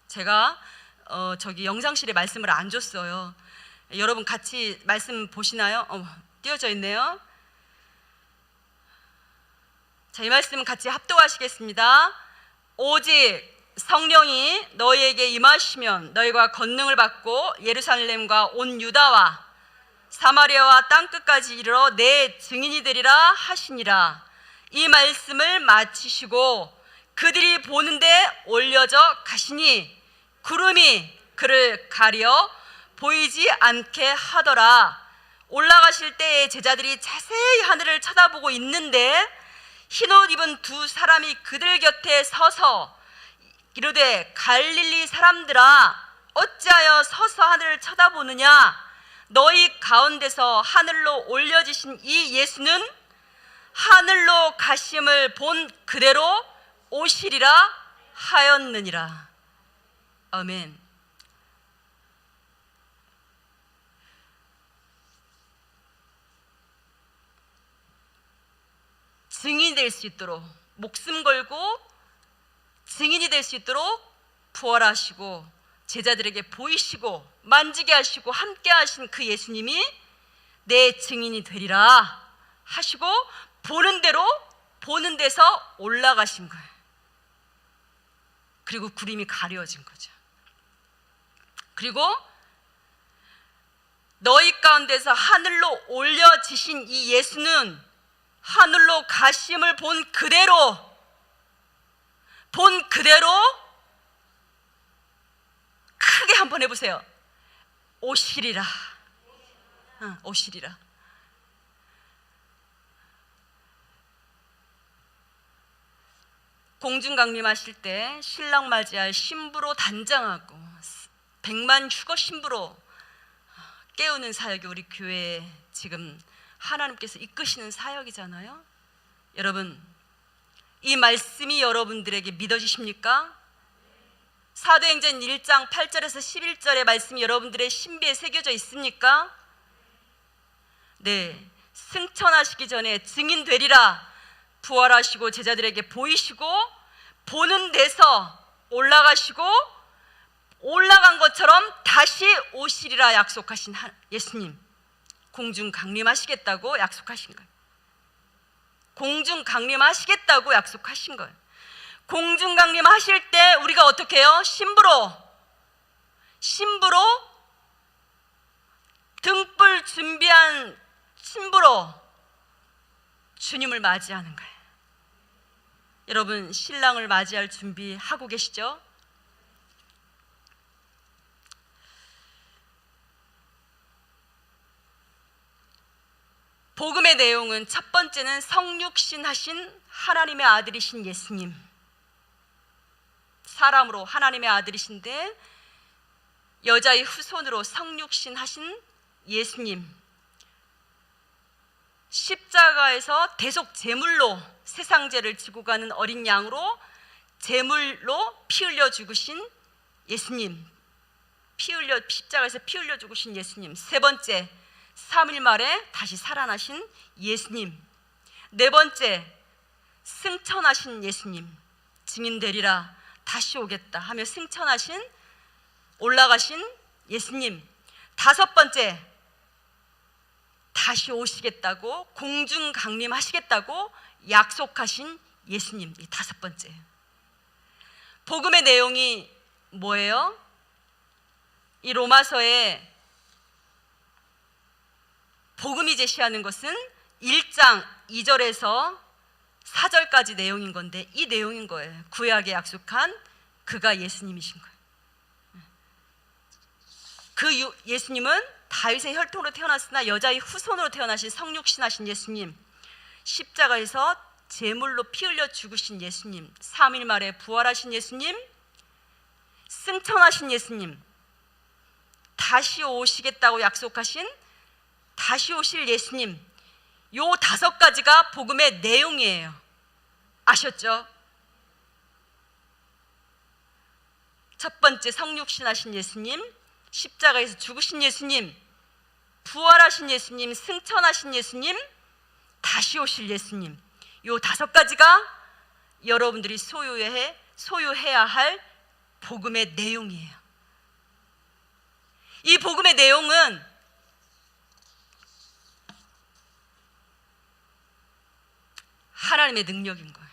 제가 영상실에 말씀을 안 줬어요. 여러분 같이 말씀 보시나요? 띄워져 있네요. 자, 이 말씀 같이 합독하시겠습니다. 오직 성령이 너희에게 임하시면 너희가 권능을 받고 예루살렘과 온 유다와 사마리아와 땅끝까지 이르러 내 증인이 되리라 하시니라. 이 말씀을 마치시고 그들이 보는데 올려져 가시니 구름이 그를 가려 보이지 않게 하더라. 올라가실 때에 제자들이 자세히 하늘을 쳐다보고 있는데 흰옷 입은 두 사람이 그들 곁에 서서 이르되, 갈릴리 사람들아, 어찌하여 서서 하늘을 쳐다보느냐? 너희 가운데서 하늘로 올려지신 이 예수는 하늘로 가심을 본 그대로 오시리라 하였느니라. 아멘. 증인이 될 수 있도록, 목숨 걸고 증인이 될 수 있도록 부활하시고 제자들에게 보이시고 만지게 하시고 함께 하신 그 예수님이 내 증인이 되리라 하시고 보는 데서 올라가신 거예요. 그리고 구름이 가려진 거죠. 그리고 너희 가운데서 하늘로 올려지신 이 예수는 하늘로 가심을 본 그대로 크게 한번 해보세요. 오시리라. 오시리라. 공중강림하실 때 신랑 맞이할 신부로 단장하고 100만 휴거 신부로 깨우는 사역이 우리 교회에 지금 하나님께서 이끄시는 사역이잖아요. 여러분, 이 말씀이 여러분들에게 믿어지십니까? 사도행전 1장 8절에서 11절의 말씀이 여러분들의 신비에 새겨져 있습니까? 네, 승천하시기 전에 증인되리라. 부활하시고 제자들에게 보이시고 보는 데서 올라가시고 올라간 것처럼 다시 오시리라 약속하신 예수님, 공중 강림하시겠다고 약속하신 거예요. 공중 강림하시겠다고 약속하신 거예요. 공중 강림하실 때 우리가 어떻게 해요? 신부로 등불 준비한 신부로 주님을 맞이하는 거예요. 여러분, 신랑을 맞이할 준비하고 계시죠? 복음의 내용은 첫 번째는 성육신 하신 하나님의 아들이신 예수님, 사람으로 하나님의 아들이신데 여자의 후손으로 성육신 하신 예수님, 십자가에서 대속 제물로 세상 죄를 지고 가는 어린 양으로 제물로 피 흘려 죽으신 예수님, 십자가에서 피 흘려 죽으신 예수님. 세 번째, 3일 만에 다시 살아나신 예수님. 네 번째, 승천하신 예수님, 증인되리라, 다시 오겠다 하며 승천하신, 올라가신 예수님. 다섯 번째, 다시 오시겠다고, 공중 강림하시겠다고 약속하신 예수님. 이 다섯 번째. 복음의 내용이 뭐예요? 이 로마서에 복음이 제시하는 것은 1장 2절에서 4절까지 내용인 건데, 이 내용인 거예요. 구약에 약속한 그가 예수님이신 거예요. 그 예수님은 다윗의 혈통으로 태어났으나 여자의 후손으로 태어나신 성육신하신 예수님, 십자가에서 제물로 피 흘려 죽으신 예수님, 3일 만에 부활하신 예수님, 승천하신 예수님, 다시 오시겠다고 약속하신 다시 오실 예수님. 요 다섯 가지가 복음의 내용이에요. 아셨죠? 첫 번째, 성육신하신 예수님, 십자가에서 죽으신 예수님, 부활하신 예수님, 승천하신 예수님, 다시 오실 예수님. 요 다섯 가지가 여러분들이 소유해야 할 복음의 내용이에요. 이 복음의 내용은 하나님의 능력인 거예요.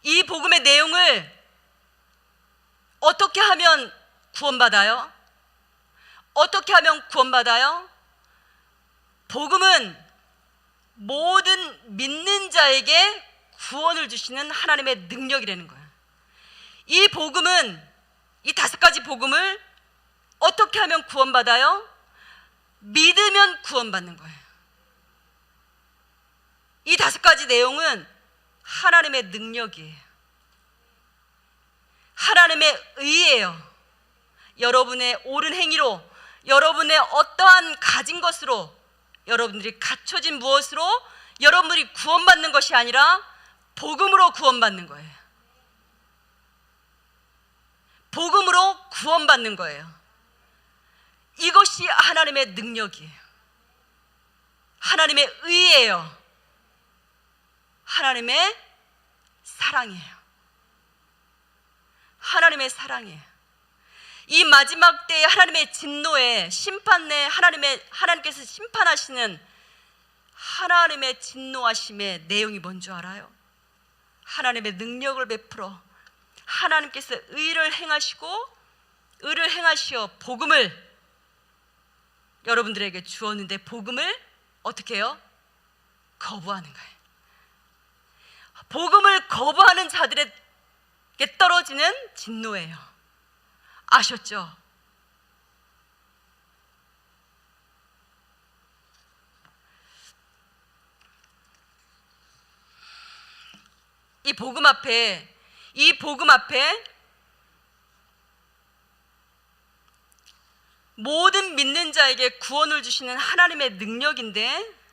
이 복음의 내용을 어떻게 하면 구원받아요? 어떻게 하면 구원받아요? 복음은 모든 믿는 자에게 구원을 주시는 하나님의 능력이라는 거예요. 이 복음은, 이 다섯 가지 복음을 어떻게 하면 구원받아요? 믿으면 구원받는 거예요. 이 다섯 가지 내용은 하나님의 능력이에요. 하나님의 의예요. 여러분의 옳은 행위로, 여러분의 어떠한 가진 것으로, 여러분들이 갖춰진 무엇으로 여러분들이 구원받는 것이 아니라 복음으로 구원받는 거예요. 복음으로 구원받는 거예요. 이것이 하나님의 능력이에요. 하나님의 의예요. 하나님의 사랑이에요. 하나님의 사랑이에요. 이 마지막 때의 하나님의 진노에, 심판에 하나님께서 심판하시는 하나님의 진노하심의 내용이 뭔 줄 알아요? 하나님의 능력을 베풀어 하나님께서 의를 행하시고 의를 행하시어 복음을 여러분들에게 주었는데 복음을 어떻게 해요? 거부하는 거예요. 복음을 거부하는 자들에게 떨어지는 진노예요. 아셨죠? 이 복음 앞에 모든 믿는 자에게 구원을 주시는 하나님의 능력인데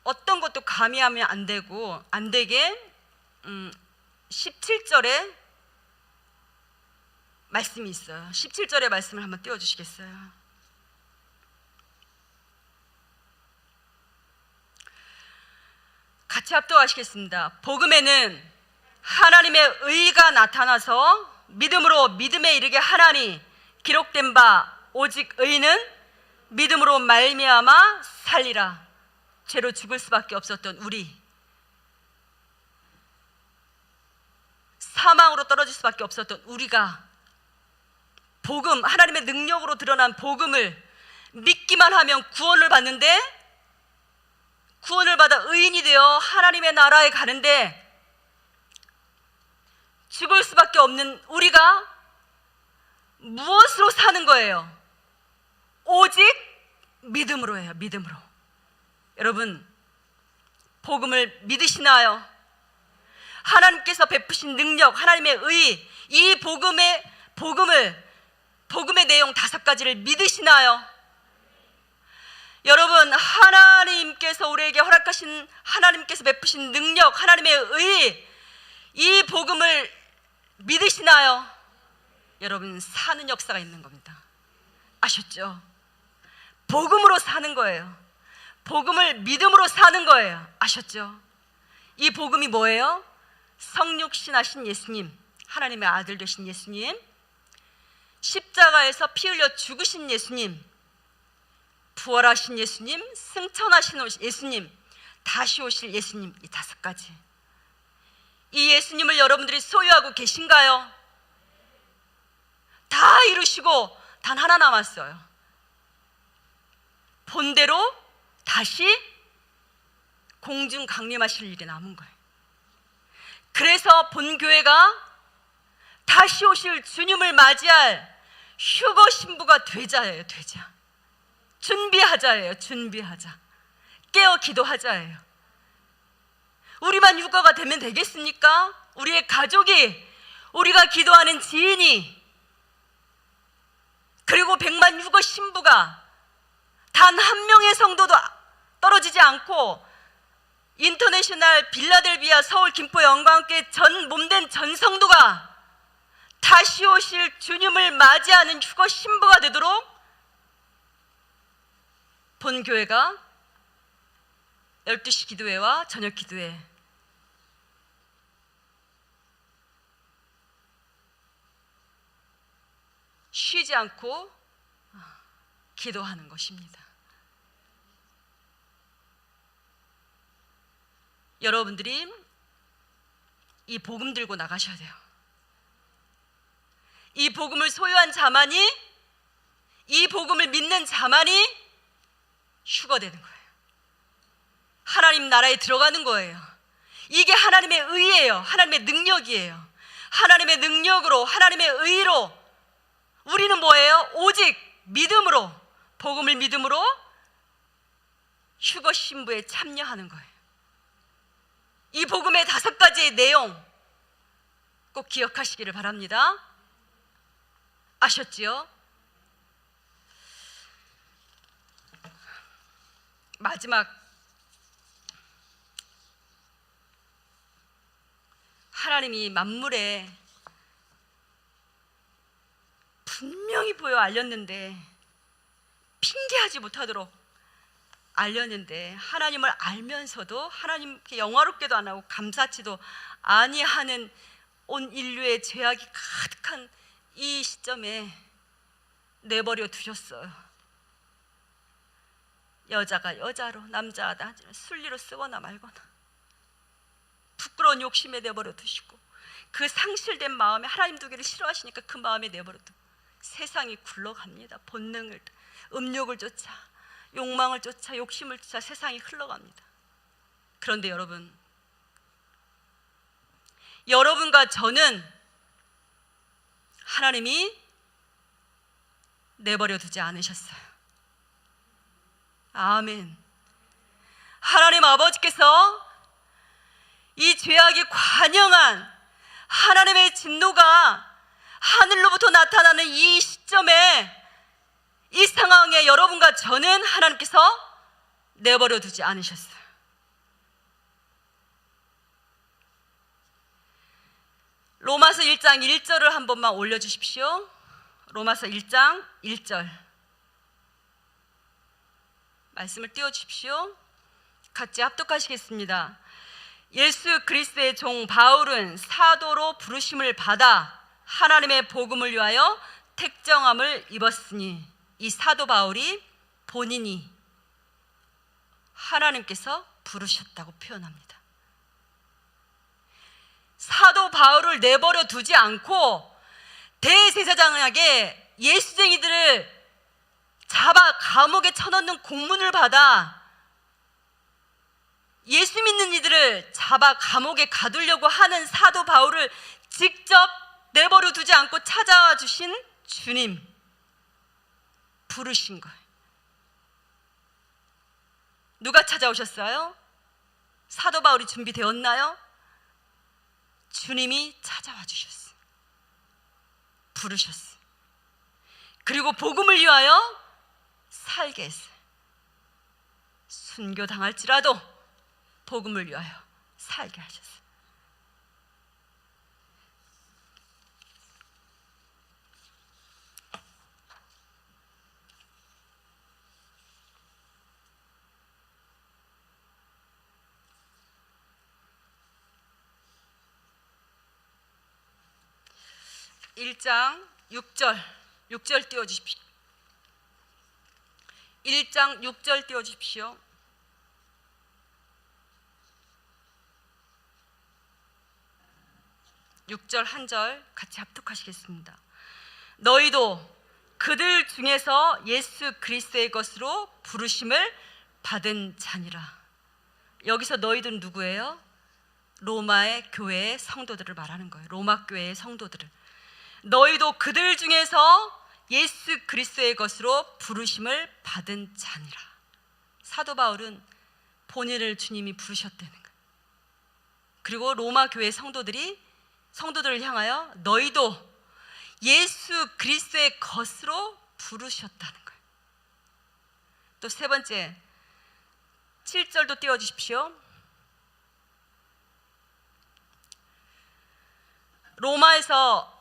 어떤 것도 가미하면 안 되게 17절에 말씀이 있어요. 17절의 말씀을 한번 띄워주시겠어요? 같이 합독하시겠습니다. 복음에는 하나님의 의가 나타나서 믿음으로 믿음에 이르게 하나니 기록된 바 오직 의는 믿음으로 말미암아 살리라. 죄로 죽을 수밖에 없었던 우리, 사망으로 떨어질 수밖에 없었던 우리가 복음, 하나님의 능력으로 드러난 복음을 믿기만 하면 구원을 받는데, 구원을 받아 의인이 되어 하나님의 나라에 가는데 죽을 수밖에 없는 우리가 무엇으로 사는 거예요? 오직 믿음으로 해요. 믿음으로. 여러분, 복음을 믿으시나요? 하나님께서 베푸신 능력, 하나님의 의, 이 복음의 내용 5가지를 믿으시나요? 여러분, 하나님께서 우리에게 허락하신, 하나님께서 베푸신 능력, 하나님의 의, 이 복음을 믿으시나요? 여러분, 사는 역사가 있는 겁니다. 아셨죠? 복음으로 사는 거예요. 복음을 믿음으로 사는 거예요. 아셨죠? 이 복음이 뭐예요? 성육신하신 예수님, 하나님의 아들 되신 예수님, 십자가에서 피 흘려 죽으신 예수님, 부활하신 예수님, 승천하신 예수님, 다시 오실 예수님, 이 5가지. 이 예수님을 여러분들이 소유하고 계신가요? 다 이루시고 단 하나 남았어요. 본대로 다시 공중 강림하실 일이 남은 거예요. 그래서 본교회가 다시 오실 주님을 맞이할 휴거 신부가 되자예요. 되자. 준비하자예요. 준비하자. 깨어 기도하자예요. 우리만 휴거가 되면 되겠습니까? 우리의 가족이, 우리가 기도하는 지인이, 그리고 100만 휴거 신부가 단 한 명의 성도도 떨어지지 않고 인터내셔널 빌라델비아 서울 김포 영광교회 전 몸된 전 성도가 다시 오실 주님을 맞이하는 휴거 신부가 되도록 본교회가 12시 기도회와 저녁 기도회, 쉬지 않고 기도하는 것입니다. 여러분들이 이 복음 들고 나가셔야 돼요. 이 복음을 소유한 자만이, 이 복음을 믿는 자만이 휴거되는 거예요. 하나님 나라에 들어가는 거예요. 이게 하나님의 의예요. 하나님의 능력이에요. 하나님의 능력으로, 하나님의 의로 우리는 뭐예요? 오직 믿음으로, 복음을 믿음으로 휴거 신부에 참여하는 거예요. 이 복음의 5가지의 내용 꼭 기억하시기를 바랍니다. 아셨지요? 마지막, 하나님이 만물에 분명히 보여 알렸는데, 핑계하지 못하도록 알렸는데, 하나님을 알면서도 하나님께 영화롭게도 안 하고 감사치도 아니하는 온 인류의 죄악이 가득한 이 시점에 내버려 두셨어요. 여자가 여자로, 남자가 순리로 쓰거나 말거나 부끄러운 욕심에 내버려 두시고, 그 상실된 마음에 하나님 두기를 싫어하시니까 그 마음에 내버려 두고 세상이 굴러갑니다. 본능을, 음욕을 쫓아, 욕망을 쫓아, 욕심을 쫓아 세상이 흘러갑니다. 그런데 여러분과 저는 하나님이 내버려 두지 않으셨어요. 아멘. 하나님 아버지께서 이 죄악이 관영한 하나님의 진노가 하늘로부터 나타나는 이 시점에, 이 상황에 여러분과 저는 하나님께서 내버려 두지 않으셨어요. 로마서 1장 1절을 한 번만 올려주십시오. 로마서 1장 1절 말씀을 띄워주십시오. 같이 합독하시겠습니다. 예수 그리스도의 종 바울은 사도로 부르심을 받아 하나님의 복음을 위하여 택정함을 입었으니, 이 사도 바울이 본인이 하나님께서 부르셨다고 표현합니다. 사도 바울을 내버려 두지 않고 대제사장에게 예수쟁이들을 잡아 감옥에 쳐넣는 공문을 받아 예수 믿는 이들을 잡아 감옥에 가두려고 하는 사도 바울을 직접 내버려 두지 않고 찾아와 주신 주님, 부르신 거예요. 누가 찾아오셨어요? 사도 바울이 준비되었나요? 주님이 찾아와 주셨어요. 부르셨어요. 그리고 복음을 위하여 살게 했어요. 순교당할지라도 복음을 위하여 살게 하셨어요. (1장 6절 띄워주십시오. 1장 6절 띄워주십시오. (6절) 한 절 같이 합독하시겠습니다. 너희도 그들 중에서 예수 그리스도의 것으로 부르심을 받은 자니라. 여기서 너희들은 누구예요? 로마의 교회의 성도들을 말하는 거예요. 로마 교회의 성도들을. 너희도 그들 중에서 예수 그리스도의 것으로 부르심을 받은 자니라. 사도 바울은 본인을 주님이 부르셨다는 거예요. 그리고 로마 교회 성도들을 향하여 너희도 예수 그리스도의 것으로 부르셨다는 거예요. 또 세 번째 7절도 띄워주십시오. 로마에서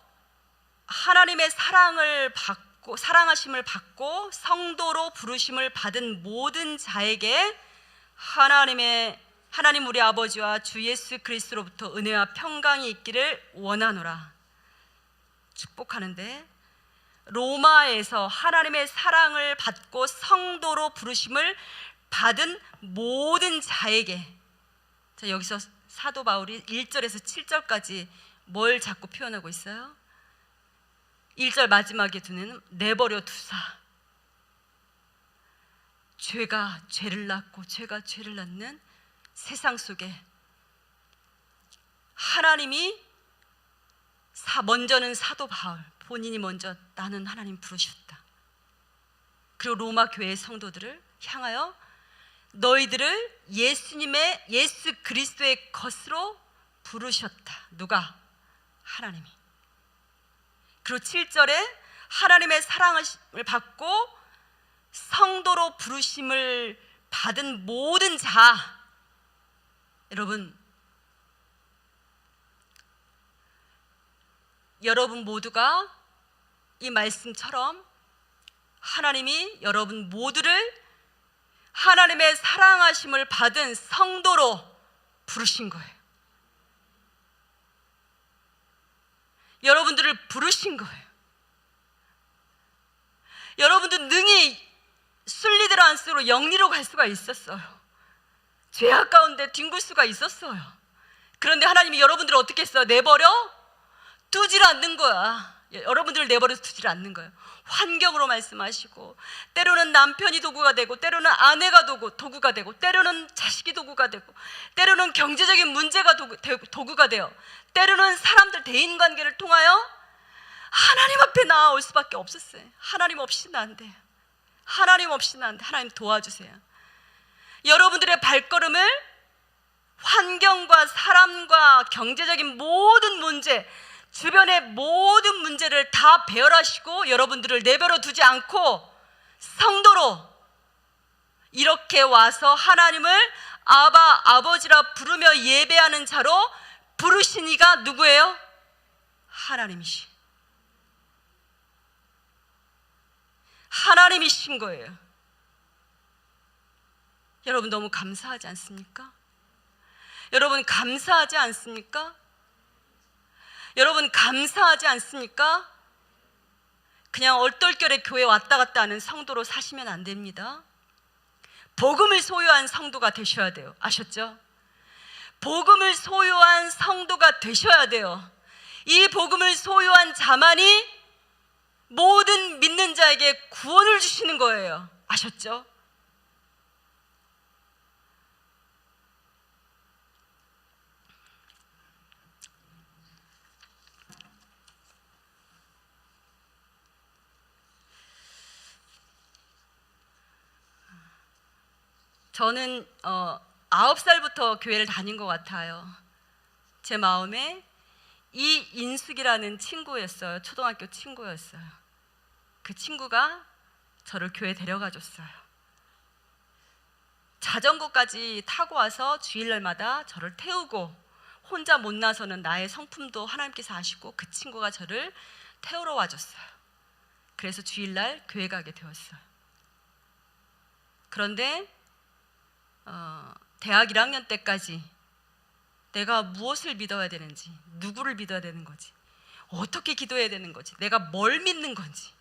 하나님의 사랑하심을 받고 성도로 부르심을 받은 모든 자에게 하나님 우리 아버지와 주 예수 그리스도로부터 은혜와 평강이 있기를 원하노라. 축복하는데, 로마에서 하나님의 사랑을 받고 성도로 부르심을 받은 모든 자에게, 자, 여기서 사도 바울이 1절에서 7절까지 뭘 자꾸 표현하고 있어요? 1절 마지막에 두는 내버려 두사, 죄가 죄를 낳고 죄가 죄를 낳는 세상 속에 하나님이 먼저는 사도 바울 본인이 먼저 나는 하나님 부르셨다. 그리고 로마 교회의 성도들을 향하여 너희들을 예수 그리스도의 것으로 부르셨다. 누가? 하나님이. 그리고 7절에 하나님의 사랑을 받고 성도로 부르심을 받은 모든 자, 여러분 모두가 이 말씀처럼 하나님이 여러분 모두를 하나님의 사랑하심을 받은 성도로 부르신 거예요. 여러분들을 부르신 거예요. 여러분도 능히 순리대로 안수로 영리로 갈 수가 있었어요. 죄악 가운데 뒹굴 수가 있었어요. 그런데 하나님이 여러분들을 어떻게 했어요? 내버려 두질 않는 거야. 여러분들을 내버려 두질 않는 거예요. 환경으로 말씀하시고, 때로는 남편이 도구가 되고, 때로는 아내가 도구가 되고, 때로는 자식이 도구가 되고, 때로는 경제적인 문제가 도구가 되어, 때로는 사람들 대인관계를 통하여 하나님 앞에 나아올 수밖에 없었어요. 하나님 없이는 안 돼요. 하나님 없이는 안 돼. 하나님 도와주세요. 여러분들의 발걸음을 환경과 사람과 경제적인 모든 문제, 주변의 모든 문제를 다 배열하시고 여러분들을 내버려 두지 않고 성도로 이렇게 와서 하나님을 아바, 아버지라 부르며 예배하는 자로 부르신 이가 누구예요? 하나님이시. 하나님이신 거예요. 여러분 너무 감사하지 않습니까? 여러분 감사하지 않습니까? 여러분 감사하지 않습니까? 그냥 얼떨결에 교회 왔다 갔다 하는 성도로 사시면 안 됩니다. 복음을 소유한 성도가 되셔야 돼요. 아셨죠? 복음을 소유한 성도가 되셔야 돼요. 이 복음을 소유한 자만이 모든 믿는 자에게 구원을 주시는 거예요. 아셨죠? 저는 9살부터 교회를 다닌 것 같아요. 제 마음에 이인숙이라는 친구였어요. 초등학교 친구였어요. 그 친구가 저를 교회 데려가 줬어요. 자전거까지 타고 와서 주일날마다 저를 태우고, 혼자 못 나서는 나의 성품도 하나님께서 아시고 그 친구가 저를 태우러 와줬어요. 그래서 주일날 교회 가게 되었어요. 그런데 대학 1학년 때까지 내가 무엇을 믿어야 되는지, 누구를 믿어야 되는 건지, 어떻게 기도해야 되는 건지, 내가 뭘 믿는 건지,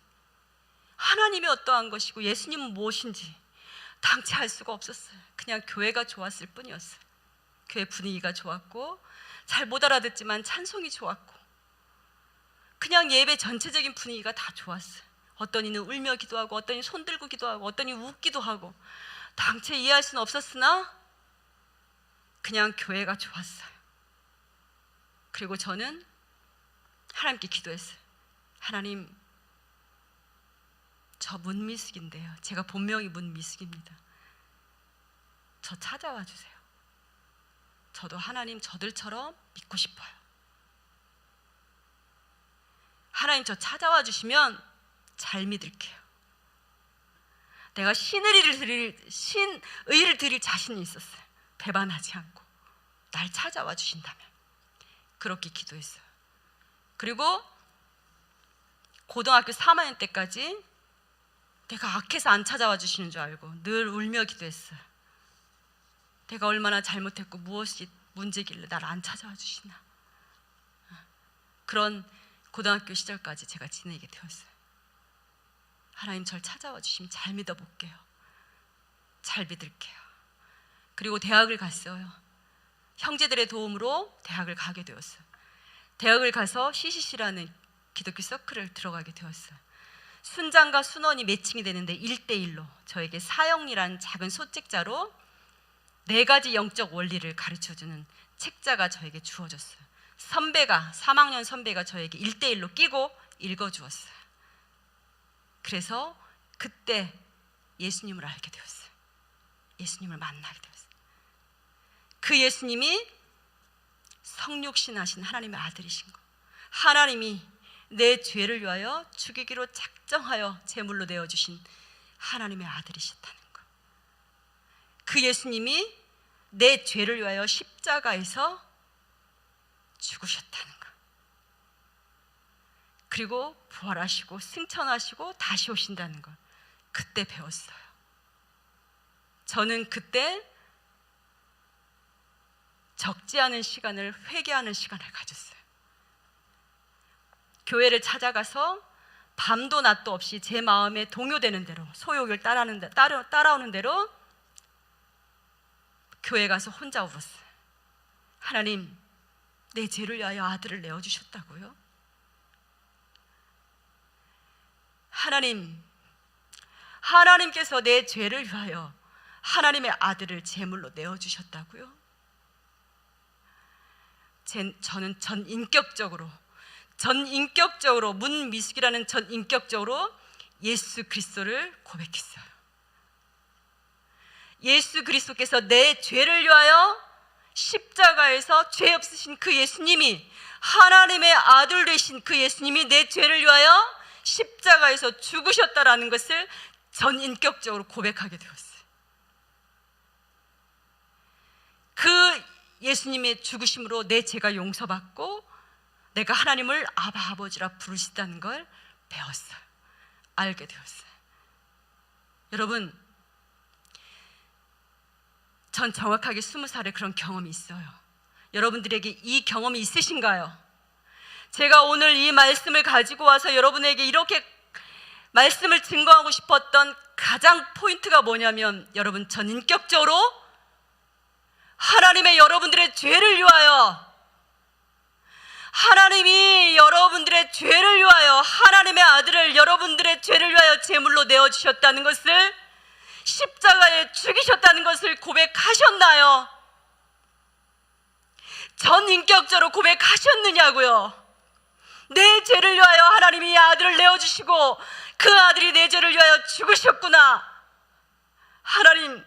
하나님이 어떠한 것이고 예수님은 무엇인지 당치 알 수가 없었어요. 그냥 교회가 좋았을 뿐이었어요. 교회 분위기가 좋았고, 잘 못 알아듣지만 찬송이 좋았고, 그냥 예배 전체적인 분위기가 다 좋았어요. 어떤 이는 울며 기도하고, 어떤 이는 손 들고 기도하고, 어떤 이는 웃기도 하고, 당체 이해할 수는 없었으나 그냥 교회가 좋았어요. 그리고 저는 하나님께 기도했어요. 하나님, 저 문미숙인데요. 제가 본명이 문미숙입니다. 저 찾아와 주세요. 저도 하나님 저들처럼 믿고 싶어요. 하나님 저 찾아와 주시면 잘 믿을게요. 내가 신의를 드릴 자신이 있었어요. 배반하지 않고 날 찾아와 주신다면. 그렇게 기도했어요. 그리고 고등학교 3학년 때까지 내가 악해서 안 찾아와 주시는 줄 알고 늘 울며 기도했어요. 내가 얼마나 잘못했고 무엇이 문제길래 나를 안 찾아와 주시나. 그런 고등학교 시절까지 제가 지내게 되었어요. 하나님 절 찾아와 주시면 잘 믿어볼게요. 잘 믿을게요. 그리고 대학을 갔어요. 형제들의 도움으로 대학을 가게 되었어요. 대학을 가서 CCC라는 기독교 서클을 들어가게 되었어요. 순장과 순원이 매칭이 되는데 1대1로 저에게 사형리라는 작은 소책자로 4가지 영적 원리를 가르쳐주는 책자가 저에게 주어졌어요. 3학년 선배가 저에게 1대1로 끼고 읽어주었어요. 그래서 그때 예수님을 알게 되었어요. 예수님을 만나게 되었어요. 그 예수님이 성육신하신 하나님의 아들이신 거, 하나님이 내 죄를 위하여 죽이기로 작정하여 제물로 내어주신 하나님의 아들이셨다는 거, 그 예수님이 내 죄를 위하여 십자가에서 죽으셨다는 거, 그리고 부활하시고 승천하시고 다시 오신다는 걸 그때 배웠어요. 저는 그때 적지 않은 시간을 회개하는 시간을 가졌어요. 교회를 찾아가서 밤도 낮도 없이 제 마음에 동요되는 대로, 소욕을 따라오는 대로 교회 가서 혼자 울었어요. 하나님, 내 죄를 위하여 아들을 내어주셨다고요? 하나님께서 내 죄를 위하여 하나님의 아들을 제물로 내어주셨다고요? 저는 전인격적으로 문미숙이라는 전인격적으로 예수 그리스도를 고백했어요. 예수 그리스도께서 내 죄를 위하여 십자가에서 죄 없으신 그 예수님이, 하나님의 아들 되신 그 예수님이 내 죄를 위하여 십자가에서 죽으셨다라는 것을 전인격적으로 고백하게 되었어요. 그 예수님의 죽으심으로 내 죄가 용서받고 내가 하나님을 아바 아버지라 부르시다는 걸 배웠어요. 알게 되었어요. 여러분, 전 정확하게 20살에 그런 경험이 있어요. 여러분들에게 이 경험이 있으신가요? 제가 오늘 이 말씀을 가지고 와서 여러분에게 이렇게 말씀을 증거하고 싶었던 가장 포인트가 뭐냐면, 여러분, 전인격적으로 하나님의 여러분들의 죄를 위하여, 하나님이 여러분들의 죄를 위하여 하나님의 아들을 여러분들의 죄를 위하여 제물로 내어주셨다는 것을, 십자가에 죽이셨다는 것을 고백하셨나요? 전인격적으로 고백하셨느냐고요? 내 죄를 위하여 하나님이 아들을 내어주시고 그 아들이 내 죄를 위하여 죽으셨구나. 하나님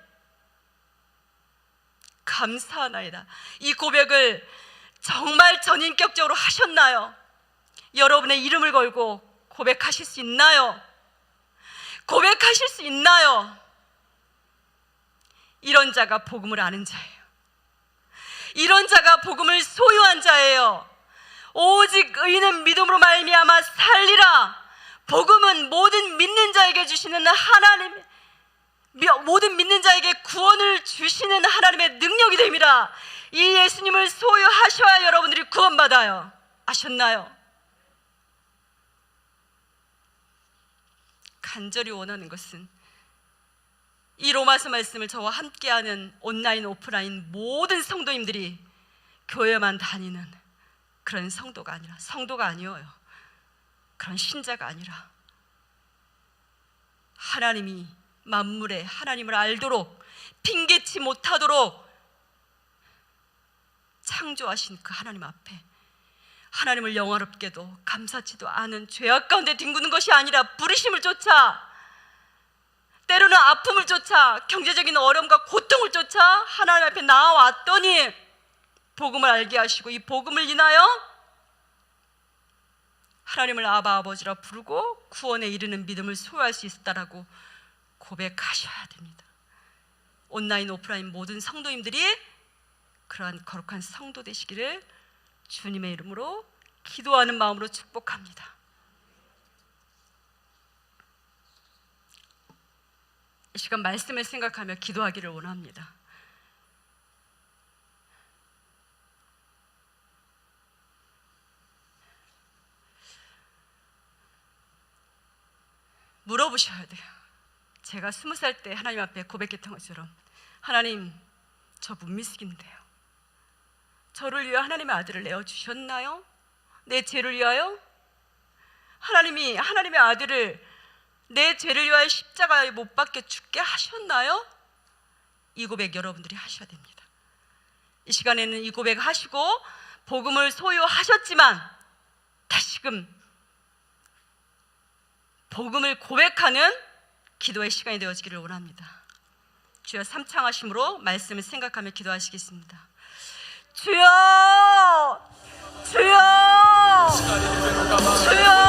감사하나이다. 이 고백을 정말 전인격적으로 하셨나요? 여러분의 이름을 걸고 고백하실 수 있나요? 고백하실 수 있나요? 이런 자가 복음을 아는 자예요. 이런 자가 복음을 소유한 자예요. 오직 의인은 믿음으로 말미암아 살리라. 복음은 모든 믿는 자에게 주시는 하나님, 모든 믿는 자에게 구원을 주시는 하나님의 능력이 됩니다. 이 예수님을 소유하셔야 여러분들이 구원받아요. 아셨나요? 간절히 원하는 것은 이 로마서 말씀을 저와 함께하는 온라인 오프라인 모든 성도님들이 교회만 다니는 그런 성도가 아니어요. 그런 신자가 아니라 하나님이 만물에 하나님을 알도록, 핑계치 못하도록 창조하신 그 하나님 앞에 하나님을 영화롭게도 감사치도 않은 죄악 가운데 뒹구는 것이 아니라 부르심을 쫓아, 때로는 아픔을 쫓아, 경제적인 어려움과 고통을 쫓아 하나님 앞에 나아왔더니 복음을 알게 하시고 이 복음을 인하여 하나님을 아바 아버지라 부르고 구원에 이르는 믿음을 소유할 수 있었다라고 고백하셔야 됩니다. 온라인 오프라인 모든 성도님들이 그러한 거룩한 성도 되시기를 주님의 이름으로 기도하는 마음으로 축복합니다. 이 시간 말씀을 생각하며 기도하기를 원합니다. 물어보셔야 돼요. 제가 20살 때 하나님 앞에 고백했던 것처럼, 하나님, 저 문미숙인데요, 저를 위해 하나님의 아들을 내어주셨나요? 내 죄를 위하여? 하나님이 하나님의 아들을 내 죄를 위하여 십자가에 못 박혀 죽게 하셨나요? 이 고백 여러분들이 하셔야 됩니다. 이 시간에는 이 고백 하시고 복음을 소유하셨지만 다시금 복음을 고백하는 기도의 시간이 되어지기를 원합니다. 주여, 삼창하심으로 말씀을 생각하며 기도하시겠습니다. 주여, 주여, 주여.